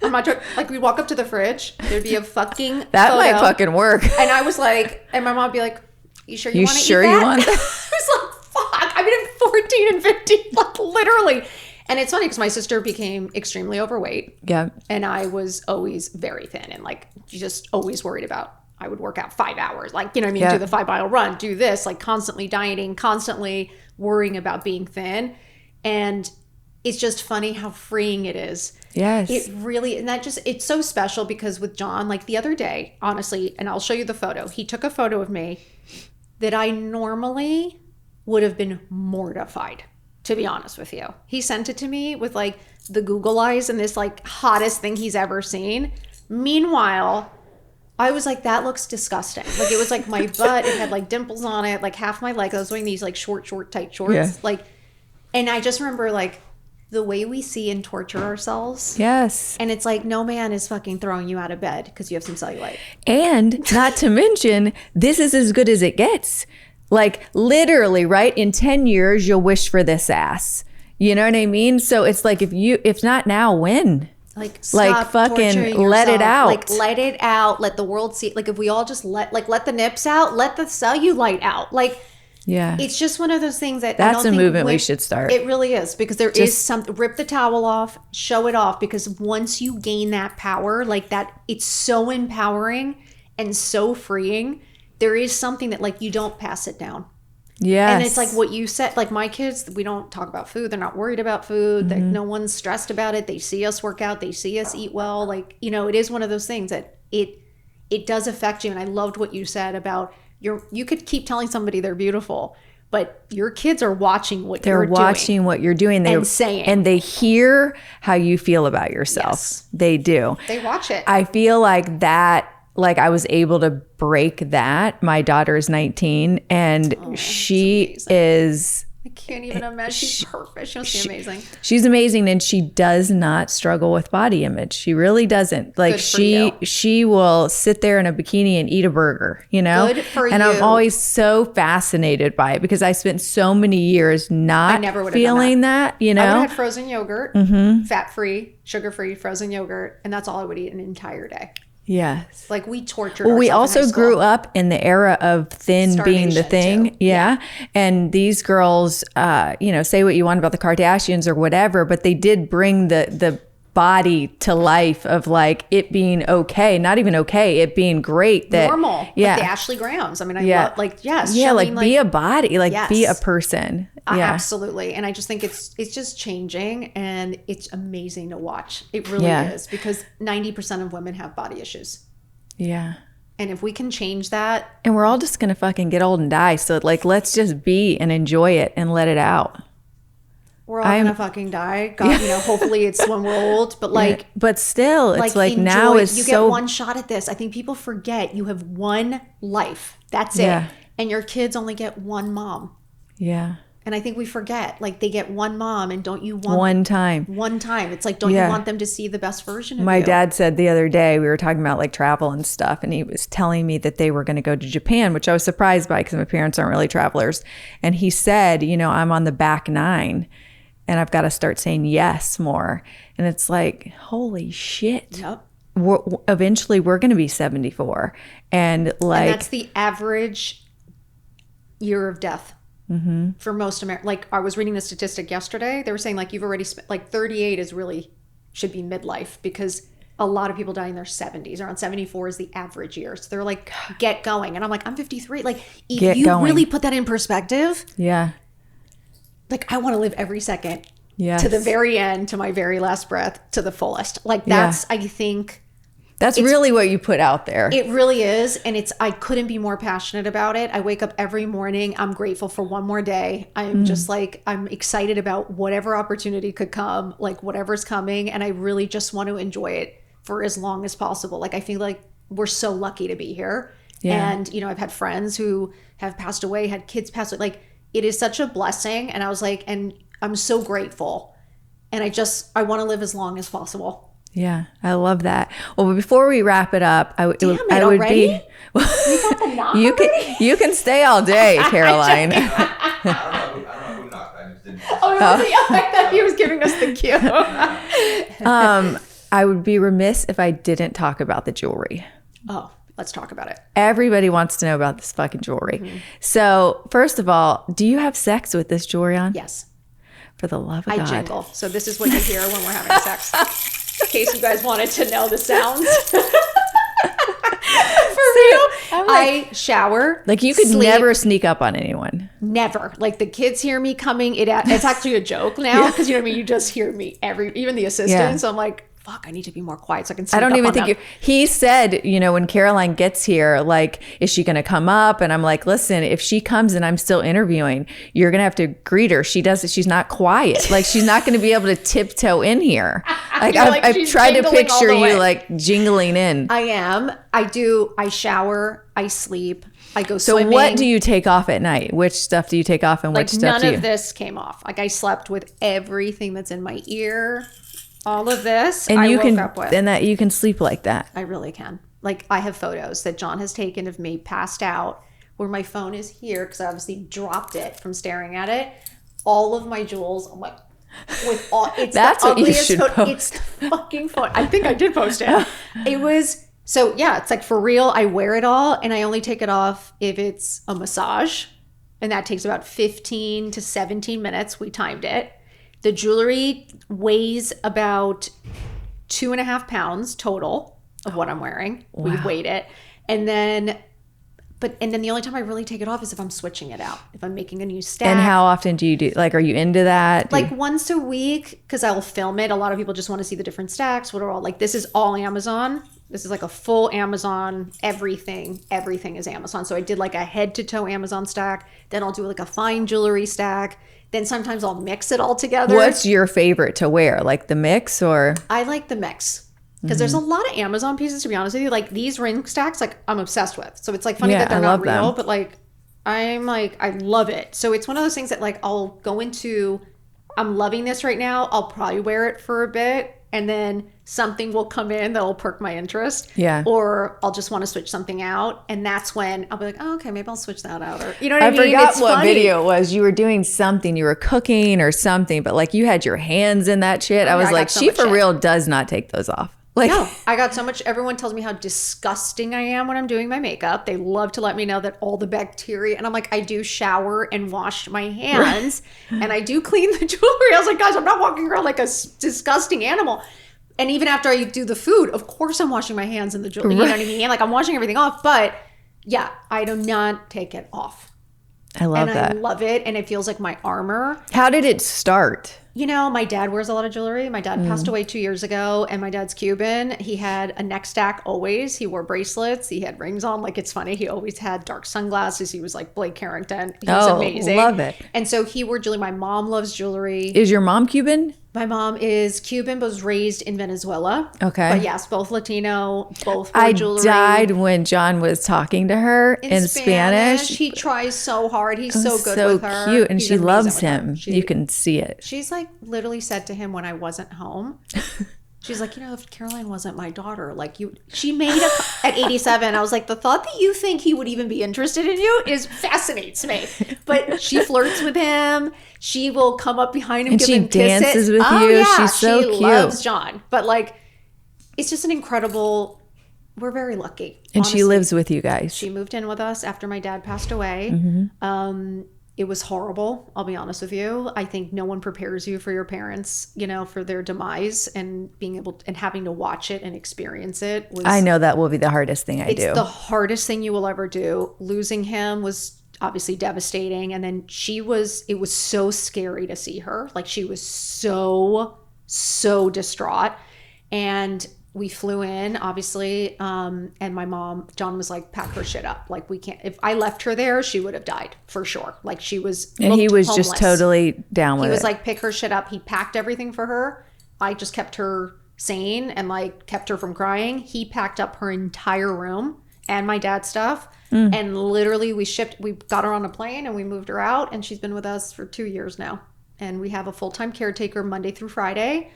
I'm not joking. Like, we'd walk up to the fridge, there'd be a fucking That photo, might fucking work. And I was like, and my mom would be like, you sure you want to eat that? You want that? I was like, fuck. I mean, I'm 14 and 15, like literally. And it's funny because my sister became extremely overweight. Yeah. And I was always very thin and like just always worried about, I would work out 5 hours, like, do the 5-mile run, do this, like constantly dieting, constantly worrying about being thin. And it's just funny how freeing it is. Yes. It really, and it's so special because with John, like the other day, honestly, and I'll show you the photo, he took a photo of me that I normally would have been mortified, to be honest with you. He sent it to me with like the Google eyes and this like hottest thing he's ever seen. Meanwhile, I was like, that looks disgusting. Like, it was like my butt, it had like dimples on it, like half my leg. I was wearing these like short, tight shorts. Yeah. Like, and I just remember like the way we see and torture ourselves. Yes. And it's like, no man is fucking throwing you out of bed because you have some cellulite. And not to mention, this is as good as it gets. Like, literally, right? In 10 years, you'll wish for this ass. You know what I mean? So it's like, if not now, when? Like, stop fucking let it out. Like, let it out. Let the world see. Like, if we all just let the nips out, let the cellulite out. Like, yeah, it's just one of those things that that's a movement we should start. It really is, because there is something. Rip the towel off, show it off, because once you gain that power, like that, it's so empowering and so freeing. There is something that like you don't pass it down. Yes. And it's like what you said, like my kids, we don't talk about food. They're not worried about food. Mm-hmm. No one's stressed about it. They see us work out. They see us eat well. Like, it is one of those things that it does affect you. And I loved what you said about you could keep telling somebody they're beautiful, but your kids are watching what you're doing. They're watching what you're doing. And saying. And they hear how you feel about yourself. Yes. They do. They watch it. I feel like that. Like, I was able to break that. My daughter is 19 and she is... I can't even imagine. She's perfect. She must be amazing. She's amazing, and she does not struggle with body image. She really doesn't. Like, she will sit there in a bikini and eat a burger, Good for and I'm always so fascinated by it because I spent so many years not feeling that, I would have had frozen yogurt, fat-free, sugar-free frozen yogurt, and that's all I would eat an entire day. Yes. Like we tortured Well, we ourselves in also high grew school. up in the era of thin being the Starvation, thing. too. Yeah. And these girls, say what you want about the Kardashians or whatever, but they did bring the body to life of like it being okay, not even okay, it being great. That Normal. Yeah. Like the Ashley Grahams. I mean, I Yeah. love, like, yes. Yeah. showing, Like be a body, like yes. be a person. Yeah. Absolutely. And I just think it's just changing, and it's amazing to watch. It really Yeah. is, because 90% of women have body issues. Yeah. And if we can change that, And we're all just going to fucking get old and die. So like, let's just be and enjoy it and let it out. we're all gonna fucking die. God, hopefully it's when we're old, but like, but still, it's like enjoy, now is you so get one shot at this. I think people forget you have one life. That's it. Yeah. And your kids only get one mom. Yeah. And I think we forget, like, they get one mom, and don't you want One time. one time? It's like, don't Yeah. you want them to see the best version of My you? dad said the other day, we were talking about like travel and stuff, and he was telling me that they were going to go to Japan, which I was surprised by because my parents aren't really travelers. And he said, I'm on the back 9 and I've got to start saying yes more. And it's like, holy shit. Yep. Eventually we're going to be 74. And like, And that's the average year of death for most Americans. Like, I was reading the statistic yesterday. They were saying, like, you've already spent, like, 38 is really should be midlife, because a lot of people die in their 70s. Around 74 is the average year. So they're like, get going. And I'm like, I'm 53. Like, if Get you going. really put that in perspective, yeah. like, I want to live every second Yes. to the very end, to my very last breath, to the fullest. Like, that's, I think, That's really what you put out there. it really is. And I couldn't be more passionate about it. I wake up every morning. I'm grateful for one more day. I'm just like, I'm excited about whatever opportunity could come, like whatever's coming. And I really just want to enjoy it for as long as possible. Like, I feel like we're so lucky to be here. Yeah. And, I've had friends who have passed away, had kids pass away. Like, it is such a blessing. And I was like, and I'm so grateful. And I want to live as long as possible. Yeah, I love that. Well, but before we wrap it up, I would already? be. You got the knock you already? you can stay all day, Caroline. I don't know who knocked. I just didn't. I thought he was giving us the cue. I would be remiss if I didn't talk about the jewelry. Oh, let's talk about it. Everybody wants to know about this fucking jewelry. Mm-hmm. So, first of all, do you have sex with this jewelry on? Yes. For the love of I God. jingle. So this is what you hear when we're having sex. In case you guys wanted to know the sounds. For real. I shower. Like, you could sleep, never sneak up on anyone. Never. Like, the kids hear me coming. It's actually a joke now, because you know what I mean? You just hear me even the assistants. Yeah. I'm like, fuck, I need to be more quiet so I can sneak I don't up even on think them. he said, when Caroline gets here, like, is she going to come up? And I'm like, listen, if she comes and I'm still interviewing, you're going to have to greet her. She's not quiet. Like, she's not going to be able to tiptoe in here. Like, I've she's tried to jingling all picture the way. you like jingling in. I am. I shower. I sleep. I go So swimming. what do you take off at night? Which stuff do you take off and Like, which stuff none do you? of this came off. Like, I slept with everything that's in my ear. All of this, And I you woke can up with. and that you can sleep like that. I really can. Like, I have photos that John has taken of me passed out, where my phone is here, because I obviously dropped it from staring at it. All of my jewels, I'm like, with all, it's That's the what you ugliest should photo. post. It's the fucking phone. I think I did post it. It was, so yeah, it's like, for real, I wear it all, and I only take it off if it's a massage, and that takes about 15 to 17 minutes. We timed it. The jewelry weighs about 2.5 pounds total of what I'm wearing. Wow. We've weighed it. And then the only time I really take it off is if I'm switching it out. If I'm making a new stack. And how often do you do? Like, are you into that? Like, once a week, because I'll film it. A lot of people just want to see the different stacks. What are all, like, this is all Amazon. This is like a full Amazon, everything is Amazon. So I did like a head to toe Amazon stack. Then I'll do like a fine jewelry stack. Then sometimes I'll mix it all together. What's your favorite to wear? Like the mix or? I like the mix, because there's a lot of Amazon pieces, to be honest with you. Like, these ring stacks, like, I'm obsessed with. So it's like funny Yeah, that they're I not love real, them. but like, I'm like, I love it. So it's one of those things that, like, I'll go into, I'm loving this right now. I'll probably wear it for a bit, and then something will come in that'll perk my interest. Yeah. Or I'll just want to switch something out. And that's when I'll be like, oh, okay, maybe I'll switch that out. Or, you know what I mean? forgot It's what funny. video it was. You were doing something. You were cooking or something, but like you had your hands in that shit. I was I got like, so she much for shit. real does not take those off. Like, no, I got so much. Everyone tells me how disgusting I am when I'm doing my makeup. They love to let me know that all the bacteria, and I'm like, I do shower and wash my hands and I do clean the jewelry. I was like, guys, I'm not walking around like a disgusting animal. And even after I do the food, of course I'm washing my hands in the jewelry. You know what I mean? Like I'm washing everything off, but yeah, I do not take it off. I love that. And I love it. And it feels like my armor. How did it start? You know, my dad wears a lot of jewelry. My dad passed away 2 years ago, and my dad's Cuban. He had a neck stack always. He wore bracelets. He had rings on. Like, it's funny. He always had dark sunglasses. He was like Blake Carrington. He was amazing. Love it. And so he wore jewelry. My mom loves jewelry. Is your mom Cuban? My mom is Cuban, but was raised in Venezuela. Okay. But yes, both Latino, both wore jewelry. I died when John was talking to her in Spanish. He tries so hard. He's so good so with her. cute, and He's she amazing loves with her. him. You can see it. She's like literally said to him when I wasn't home, she's like, if Caroline wasn't my daughter, like she made at 87. I was like, the thought that you think he would even be interested in you fascinates me. But she flirts with him. She will come up behind him, and give she him dances kisses. with you. Yeah, she's so she cute. loves John. But like, it's just an incredible. We're very lucky. And honestly. she lives with you guys. She moved in with us after my dad passed away. It was horrible. I'll be honest with you. I think no one prepares you for your parents, for their demise, and being able and having to watch it and experience it. I know that will be the hardest thing I do. It's the hardest thing you will ever do. Losing him was obviously devastating. And then it was so scary to see her. Like she was so distraught. And we flew in, obviously, and my mom, John was like, pack her shit up. Like, we can't, if I left her there, she would have died for sure. Like, she was, and he was homeless. Just totally down with it. He was like, pick her shit up. He packed everything for her. I just kept her sane and like kept her from crying. He packed up her entire room and my dad's stuff. And literally we got her on a plane and we moved her out, and she's been with us for 2 years now. And we have a full-time caretaker Monday through Friday.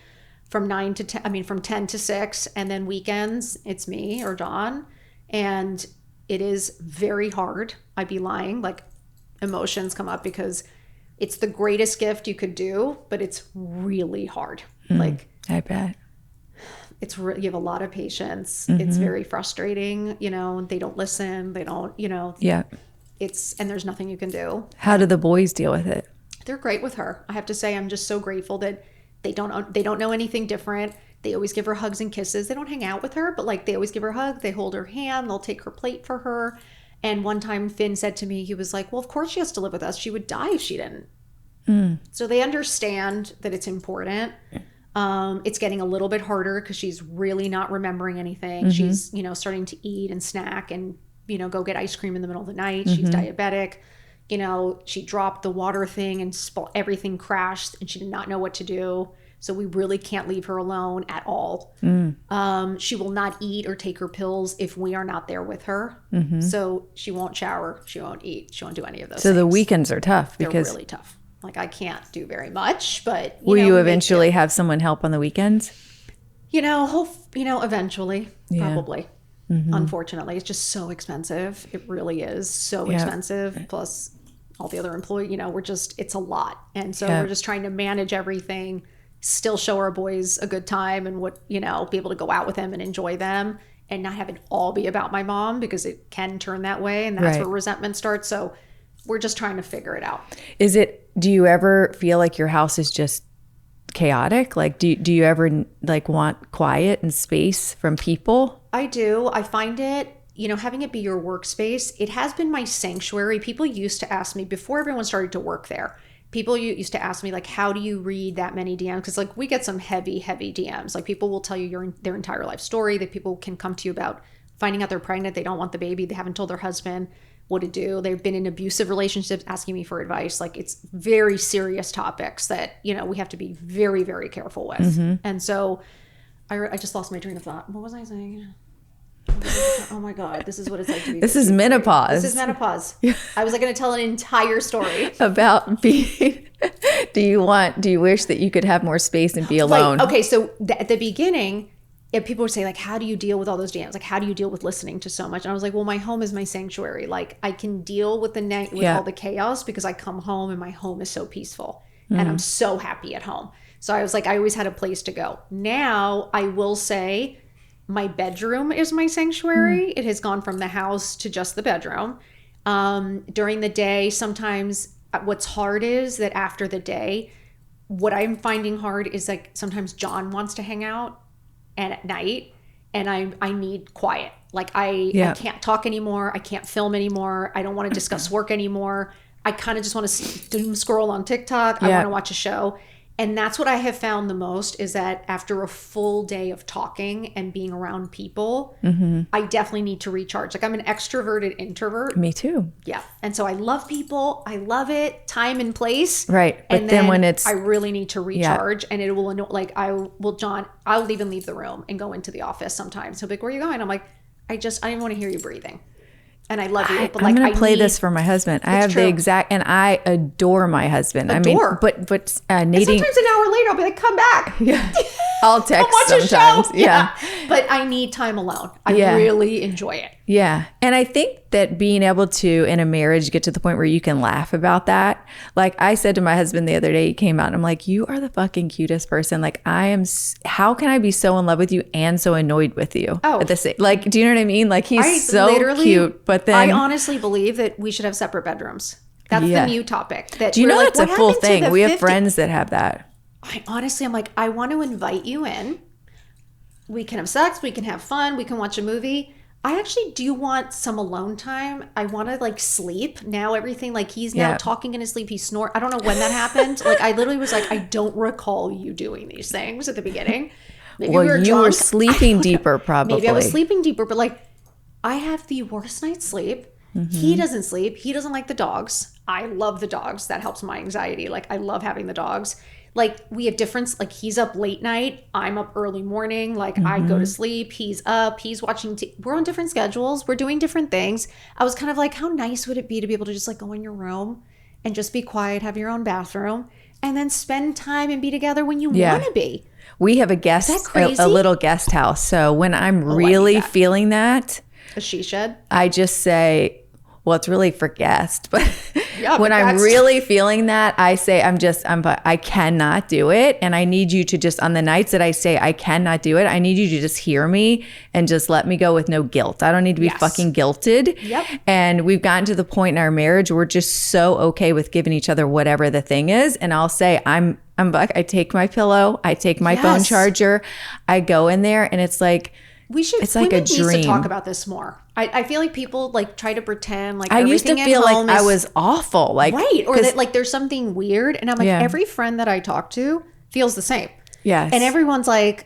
From 10 to 6, and then weekends it's me or John, and it is very hard. I'd be lying, like emotions come up because it's the greatest gift you could do, but it's really hard. Like I bet you have a lot of patience. It's very frustrating. They don't listen. They don't. Yeah. And there's nothing you can do. How do the boys deal with it? They're great with her. I have to say, I'm just so grateful that. They don't know anything different. They always give her hugs and kisses. They don't hang out with her, but like they always give her a hug. They hold her hand. They'll take her plate for her. And one time Finn said to me, he was like, well, of course she has to live with us. She would die if she didn't. So they understand that it's important. It's getting a little bit harder because she's really not remembering anything. She's, starting to eat and snack and, go get ice cream in the middle of the night. She's diabetic. She dropped the water thing and everything crashed and she did not know what to do. So we really can't leave her alone at all. She will not eat or take her pills if we are not there with her. So she won't shower. She won't eat. She won't do any of those things. The weekends are tough because they're really tough. Like I can't do very much, but will you eventually have someone help on the weekends? Eventually, probably. Unfortunately, it's just so expensive. It really is so expensive. Plus all the other employees, it's a lot. And so we're just trying to manage everything, still show our boys a good time and be able to go out with them and enjoy them and not have it all be about my mom, because it can turn that way. And that's where resentment starts. So we're just trying to figure it out. Do you ever feel like your house is just chaotic? Like, do you ever like want quiet and space from people? I do. I find it, having it be your workspace, it has been my sanctuary. People used to ask me before everyone started to work there. People used to ask me, like, how do you read that many DMs? Because, like, we get some heavy DMs. Like, people will tell you their entire life story, that people can come to you about finding out they're pregnant. They don't want the baby. They haven't told their husband what to do. They've been in abusive relationships, asking me for advice. Like, it's very serious topics that, we have to be very, very careful with. And so I just lost my train of thought. What was I saying? Oh my God, this is what it's like to be. This is menopause. This is menopause. I was like going to tell an entire story about being. Do you wish that you could have more space and be alone? Okay, so at the beginning, people would say, like, how do you deal with all those DMs? Like, how do you deal with listening to so much? And I was like, well, my home is my sanctuary. Like, I can deal with all the chaos because I come home and my home is so peaceful and I'm so happy at home. So I was like, I always had a place to go. Now I will say, my bedroom is my sanctuary. It has gone from the house to just the bedroom. During the day, sometimes what's hard is that after the day, what I'm finding hard is like sometimes John wants to hang out and at night, and I need quiet. Like I can't talk anymore. I can't film anymore. I don't want to discuss work anymore. I kind of just want to doom scroll on TikTok. I want to watch a show. And that's what I have found the most is that after a full day of talking and being around people, I definitely need to recharge. Like I'm an extroverted introvert. Me too. Yeah. And so I love people. I love it. Time and place. Right. But And then when it's... I really need to recharge and it will, like John, I'll even leave the room and go into the office sometimes. He'll be like, where are you going? I'm like, I don't want to hear you breathing. And I love you. But I'm going to play this for my husband. I have the exact, and I adore my husband. I mean, but and sometimes an hour later, I'll be like, come back. Yeah. I'll text watch sometimes. A show. Yeah. But I need time alone. I really enjoy it. Yeah. And I think that being able to, in a marriage, get to the point where you can laugh about that. Like I said to my husband the other day, he came out and I'm like, you are the fucking cutest person. Like how can I be so in love with you and so annoyed with you? Oh. At the same, like, do you know what I mean? Like he's so cute, but then. I honestly believe that we should have separate bedrooms. That's the new topic. Do you know that's a full thing? We have friends that have that. I'm like, I want to invite you in. We can have sex. We can have fun. We can watch a movie. I actually do want some alone time. I want to like sleep. Now everything, like he's now talking in his sleep. He snort. I don't know when that happened. Like I literally was like, I don't recall you doing these things at the beginning. Maybe you were sleeping deeper probably. Maybe I was sleeping deeper, but like I have the worst night's sleep. He doesn't sleep. He doesn't like the dogs. I love the dogs. That helps my anxiety. Like I love having the dogs. Like we have difference. Like he's up late night. I'm up early morning. Like I go to sleep. He's up. He's watching. We're on different schedules. We're doing different things. I was kind of like, how nice would it be to be able to just like go in your room and just be quiet, have your own bathroom, and then spend time and be together when you want to be. We have a little guest house. So when I'm really feeling that, a she shed, I just say, well, it's really for guests, but when I'm really feeling that, I say, I cannot do it. And I need you to just, on the nights that I say I cannot do it, I need you to just hear me and just let me go with no guilt. I don't need to be fucking guilted. Yep. And we've gotten to the point in our marriage, we're just so okay with giving each other whatever the thing is. And I'll say, I take my pillow, I take my phone charger, I go in there and it's like, it's like a dream. Needs to talk about this more. I feel like people like try to pretend like I used to feel like I was awful, like or that like there's something weird, and I'm like every friend that I talk to feels the same. Yes, and everyone's like,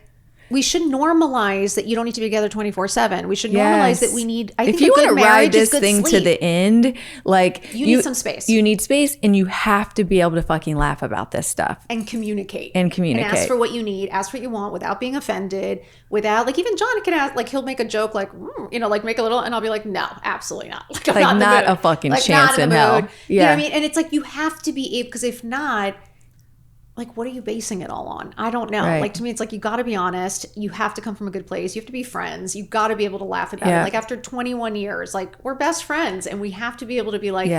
we should normalize that you don't need to be together 24/7. We should normalize that we need. I think if you want to ride this thing to the end, like you need some space. You need space, and you have to be able to fucking laugh about this stuff and communicate and ask for what you need, ask for what you want without being offended. Without like even John can ask, like he'll make a joke like like make a little, and I'll be like, no, absolutely not. Like I'm not a fucking like, chance in hell. Yeah, you know what I mean. And it's like you have to be able, because if not. Like, what are you basing it all on? I don't know. Right. Like, to me, it's like, you got to be honest. You have to come from a good place. You have to be friends. You got to be able to laugh about it. Like, after 21 years, like, we're best friends. And we have to be able to be like,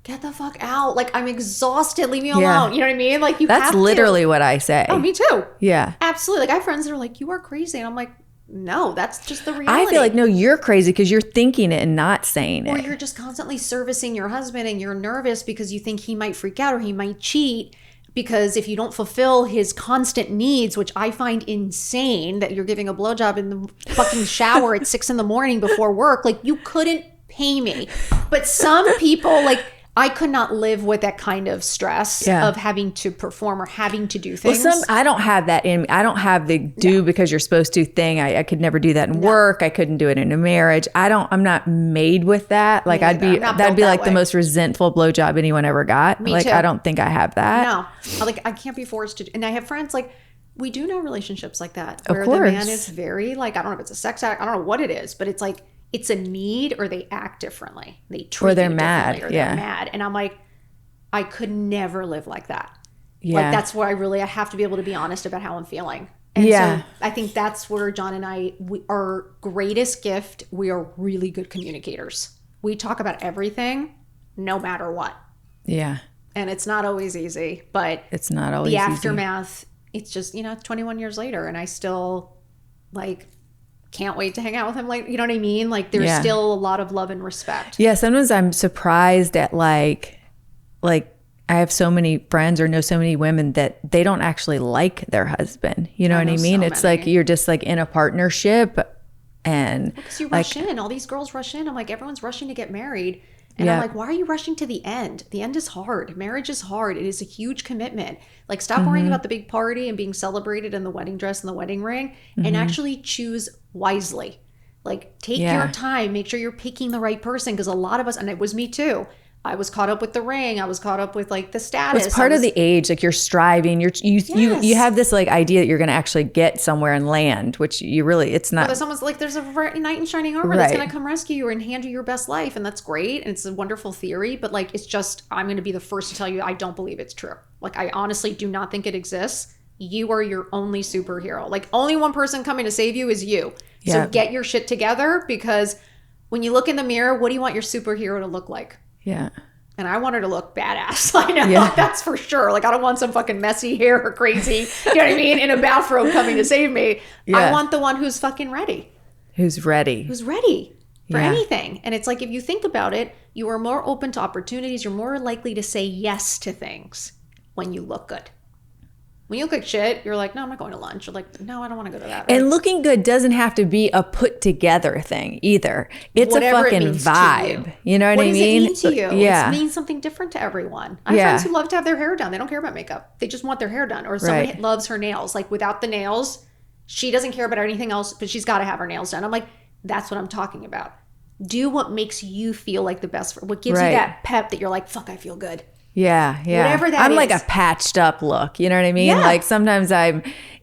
get the fuck out. Like, I'm exhausted. Leave me alone. You know what I mean? Like, that's literally what I say. Oh, me too. Yeah. Absolutely. Like, I have friends that are like, you are crazy. And I'm like, no, that's just the reality. I feel like, no, you're crazy because you're thinking it and not saying it. Or you're just constantly servicing your husband and you're nervous because you think he might freak out or he might cheat. Because if you don't fulfill his constant needs, which I find insane, that you're giving a blowjob in the fucking shower at 6 a.m. before work, like you couldn't pay me. But some people, like I could not live with that kind of stress of having to perform or having to do things. Well, I don't have that in me. I don't have the because you're supposed to thing. I could never do that in work. I couldn't do it in a marriage. I'm not made with that. Like that'd be like the most resentful blowjob anyone ever got. Me like too. I don't think I have that. No, like I can't be forced to. And I have friends like we do know relationships like that where of course. The man is very like, I don't know if it's a sex act. I don't know what it is, but it's like, it's a need or they act differently. They treat or they're you mad. Or they're mad. And I'm like, I could never live like that. Yeah. Like that's where I have to be able to be honest about how I'm feeling. And so I think that's where John and our greatest gift, we are really good communicators. We talk about everything, no matter what. Yeah. And it's not always easy, but it's not always the aftermath, it's just, 21 years later and I still like can't wait to hang out with him. Like, you know what I mean? Like there's still a lot of love and respect. Yeah. Sometimes I'm surprised at like I have so many friends or know so many women that they don't actually like their husband. You know what I mean? It's like you're just like in a partnership and because you rush in. All these girls rush in. I'm like, everyone's rushing to get married. And I'm like, why are you rushing to the end? The end is hard. Marriage is hard. It is a huge commitment. Like stop worrying about the big party and being celebrated in the wedding dress and the wedding ring and actually choose wisely. Like take your time. Make sure you're picking the right person because a lot of us, and it was me too, I was caught up with the ring. I was caught up with like the status. It's part of the age. Like you're striving. You have this like idea that you're going to actually get somewhere and land, which you really, it's not. Well, someone's like, there's a knight in shining armor that's going to come rescue you and hand you your best life. And that's great. And it's a wonderful theory. But like, it's just, I'm going to be the first to tell you, I don't believe it's true. Like, I honestly do not think it exists. You are your only superhero. Like only one person coming to save you is you. So get your shit together because when you look in the mirror, what do you want your superhero to look like? Yeah. And I want her to look badass. I know that's for sure. Like I don't want some fucking messy hair or crazy, you know what I mean? In a bathrobe coming to save me. Yeah. I want the one who's fucking ready. Who's ready For anything. And it's like, if you think about it, you are more open to opportunities. You're more likely to say yes to things when you look good. When you look like shit, you're like, no, I'm not going to lunch. You're like, no, I don't want to go to that. And looking good doesn't have to be a put together thing either. It's whatever a fucking vibe. You know what I mean? What does it mean to you? Yeah. It means something different to everyone. I have friends who love to have their hair done. They don't care about makeup. They just want their hair done. Or someone loves her nails. Like without the nails, she doesn't care about anything else, but she's got to have her nails done. I'm like, that's what I'm talking about. Do what makes you feel like the best. What gives you that pep that you're like, fuck, I feel good. Yeah. Whatever that I'm is. like a patched up look. You know what I mean? Yeah. Like sometimes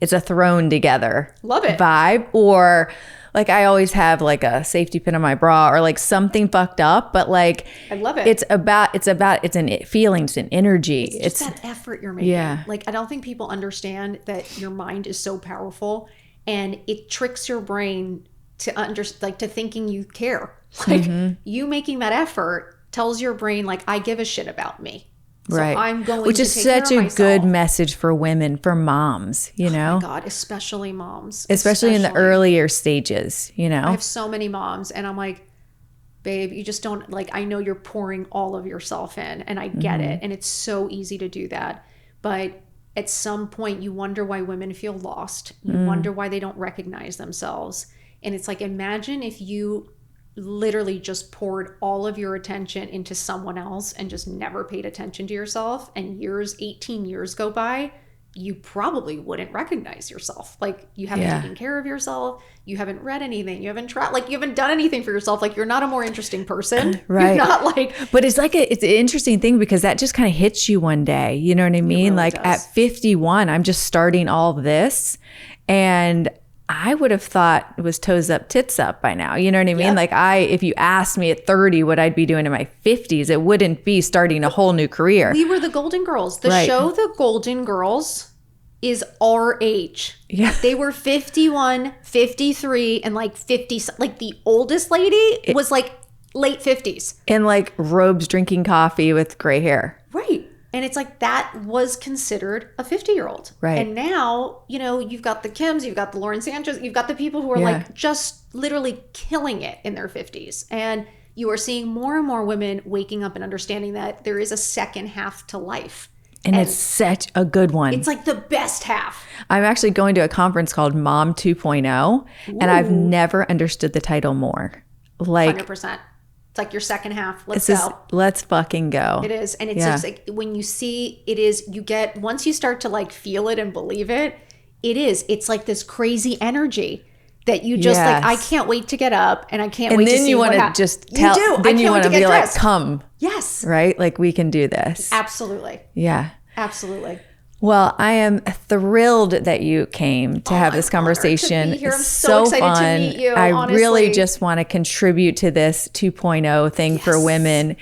it's a thrown together love it vibe, or like I always have like a safety pin on my bra or like something fucked up, but like I love it. It's an feelings and energy. It's just that effort you're making. Yeah. Like I don't think people understand that your mind is so powerful and it tricks your brain to to thinking you care. Like you making that effort tells your brain like I give a shit about me. So I'm going Which to is take such care of a myself. good message for women, for moms, you know? Oh my God, especially moms. Especially in the earlier stages, you know? I have so many moms and I'm like, babe, you just don't, like, I know you're pouring all of yourself in and I get it. And it's so easy to do that. But at some point you wonder why women feel lost. You wonder why they don't recognize themselves. And it's like, imagine if you literally just poured all of your attention into someone else and just never paid attention to yourself, and 18 years go by, you probably wouldn't recognize yourself. Like you haven't taken care of yourself, you haven't read anything, you haven't tried, like you haven't done anything for yourself. Like you're not a more interesting person. You're not like, but it's like it's an interesting thing because that just kind of hits you one day, you know what I mean? Really like does. at 51, I'm just starting all of this, and I would have thought it was toes up, tits up by now. You know what I mean? Yep. Like if you asked me at 30 what I'd be doing in my 50s, it wouldn't be starting a whole new career. we were the Golden Girls. The show The Golden Girls is our age. Yeah. They were 51, 53, and like 50. Like the oldest lady was like late 50s. In like robes, drinking coffee with gray hair. Right. And it's like that was considered a 50-year-old. Right. And now, you know, you've got the Kims, you've got the Lauren Sanchez, you've got the people who are like just literally killing it in their 50s. And you are seeing more and more women waking up and understanding that there is a second half to life. And it's such a good one. It's like the best half. I'm actually going to a conference called Mom 2.0, and I've never understood the title more. Like 100%. It's like your second half. Let's go. Let's fucking go. It is. And it's just like when you see it is, you get, once you start to like feel it and believe it, it's like this crazy energy that you just like, I can't wait to get up and I can't wait to see then you want to just tell, you do. then you want to be dressed. like, come. Yes. Right? Like we can do this. Absolutely. Yeah. Absolutely. Well, I am thrilled that you came to have this conversation. To be here. I'm It's so excited fun. to meet you. I honestly. really just want to contribute to this 2.0 thing for women.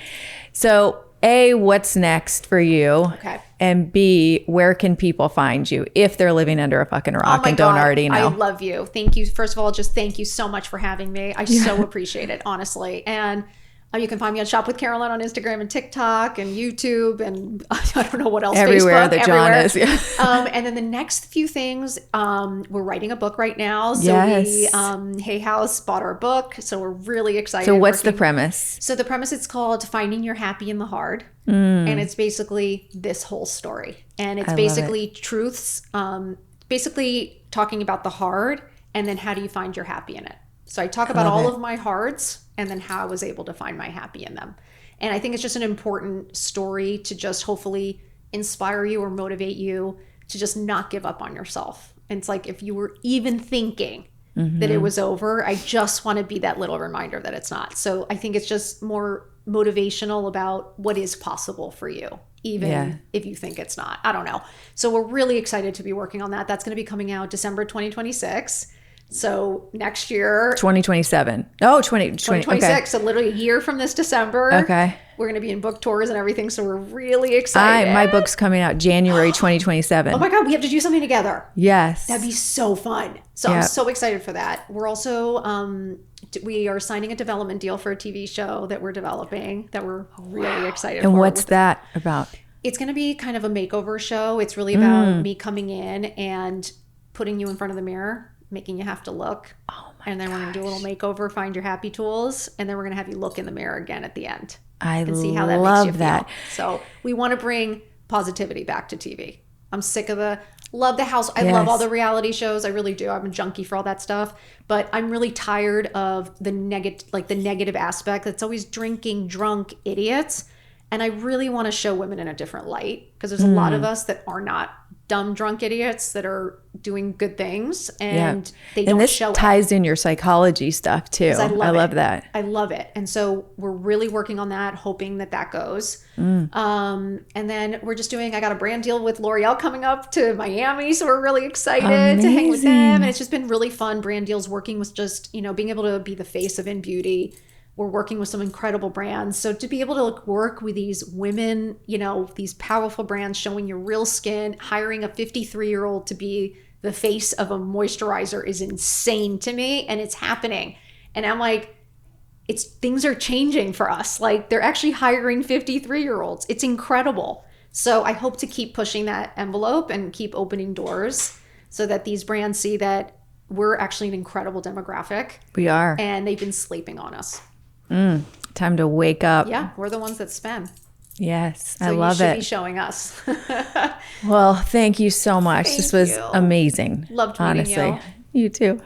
So, A, what's next for you? Okay. And B, where can people find you if they're living under a fucking rock and don't already know? I love you. Thank you. First of all, just thank you so much for having me. I so appreciate it, honestly. And You can find me on Shop with Caroline on Instagram and TikTok and YouTube and I don't know what else. Everywhere Facebook, that John everywhere. is. Yeah. And then the next few things, we're writing a book right now. So Yes. we, Hay House bought our book. So we're really excited. So what's the premise? So the premise, it's called Finding Your Happy in the Hard. And it's basically this whole story. And it's basically truths, basically talking about the hard and then how do you find your happy in it. So I talk about all of my hards and then how I was able to find my happy in them. And I think it's just an important story to just hopefully inspire you or motivate you to just not give up on yourself. And it's like, if you were even thinking that it was over, I just want to be that little reminder that it's not. So I think it's just more motivational about what is possible for you, even if you think it's not. I don't know. So we're really excited to be working on that. That's going to be coming out December 2026. So next year, 2027. Oh, 2026. Okay. So literally a year from this December. Okay. We're going to be in book tours and everything. So we're really excited. My book's coming out January 2027. Oh my God, we have to do something together. Yes. That'd be so fun. So I'm so excited for that. We're also, we are signing a development deal for a TV show that we're developing that we're really excited for. And what's that about? It's going to be kind of a makeover show. It's really about me coming in and putting you in front of the mirror, making you have to look. And then we're going to do a little makeover, find your happy tools. And then we're going to have you look in the mirror again at the end. And see how that makes you feel. So we want to bring positivity back to TV. I'm sick of love the house. I love all the reality shows. I really do. I'm a junkie for all that stuff. But I'm really tired of the negative aspect. That's always drinking, drunk idiots. And I really want to show women in a different light because there's a lot of us that are not dumb, drunk idiots that are doing good things and they don't show it. And this ties in your psychology stuff too. I love that. I love it. And so we're really working on that, hoping that goes. And then we're just I got a brand deal with L'Oreal coming up to Miami. So we're really excited to hang with them. And it's just been really fun. Brand deals, working with just, being able to be the face of In Beauty. We're working with some incredible brands. So to be able to work with these women, these powerful brands, showing your real skin, hiring a 53-year-old to be the face of a moisturizer is insane to me. And it's happening. And I'm like, things are changing for us. Like they're actually hiring 53-year-olds. It's incredible. So I hope to keep pushing that envelope and keep opening doors so that these brands see that we're actually an incredible demographic. We are. And they've been sleeping on us. Time to wake up. Yeah, we're the ones that spend. Yes, so I love it. You should be showing us. Well, thank you so much. This was amazing. Loved meeting you. Honestly, you too.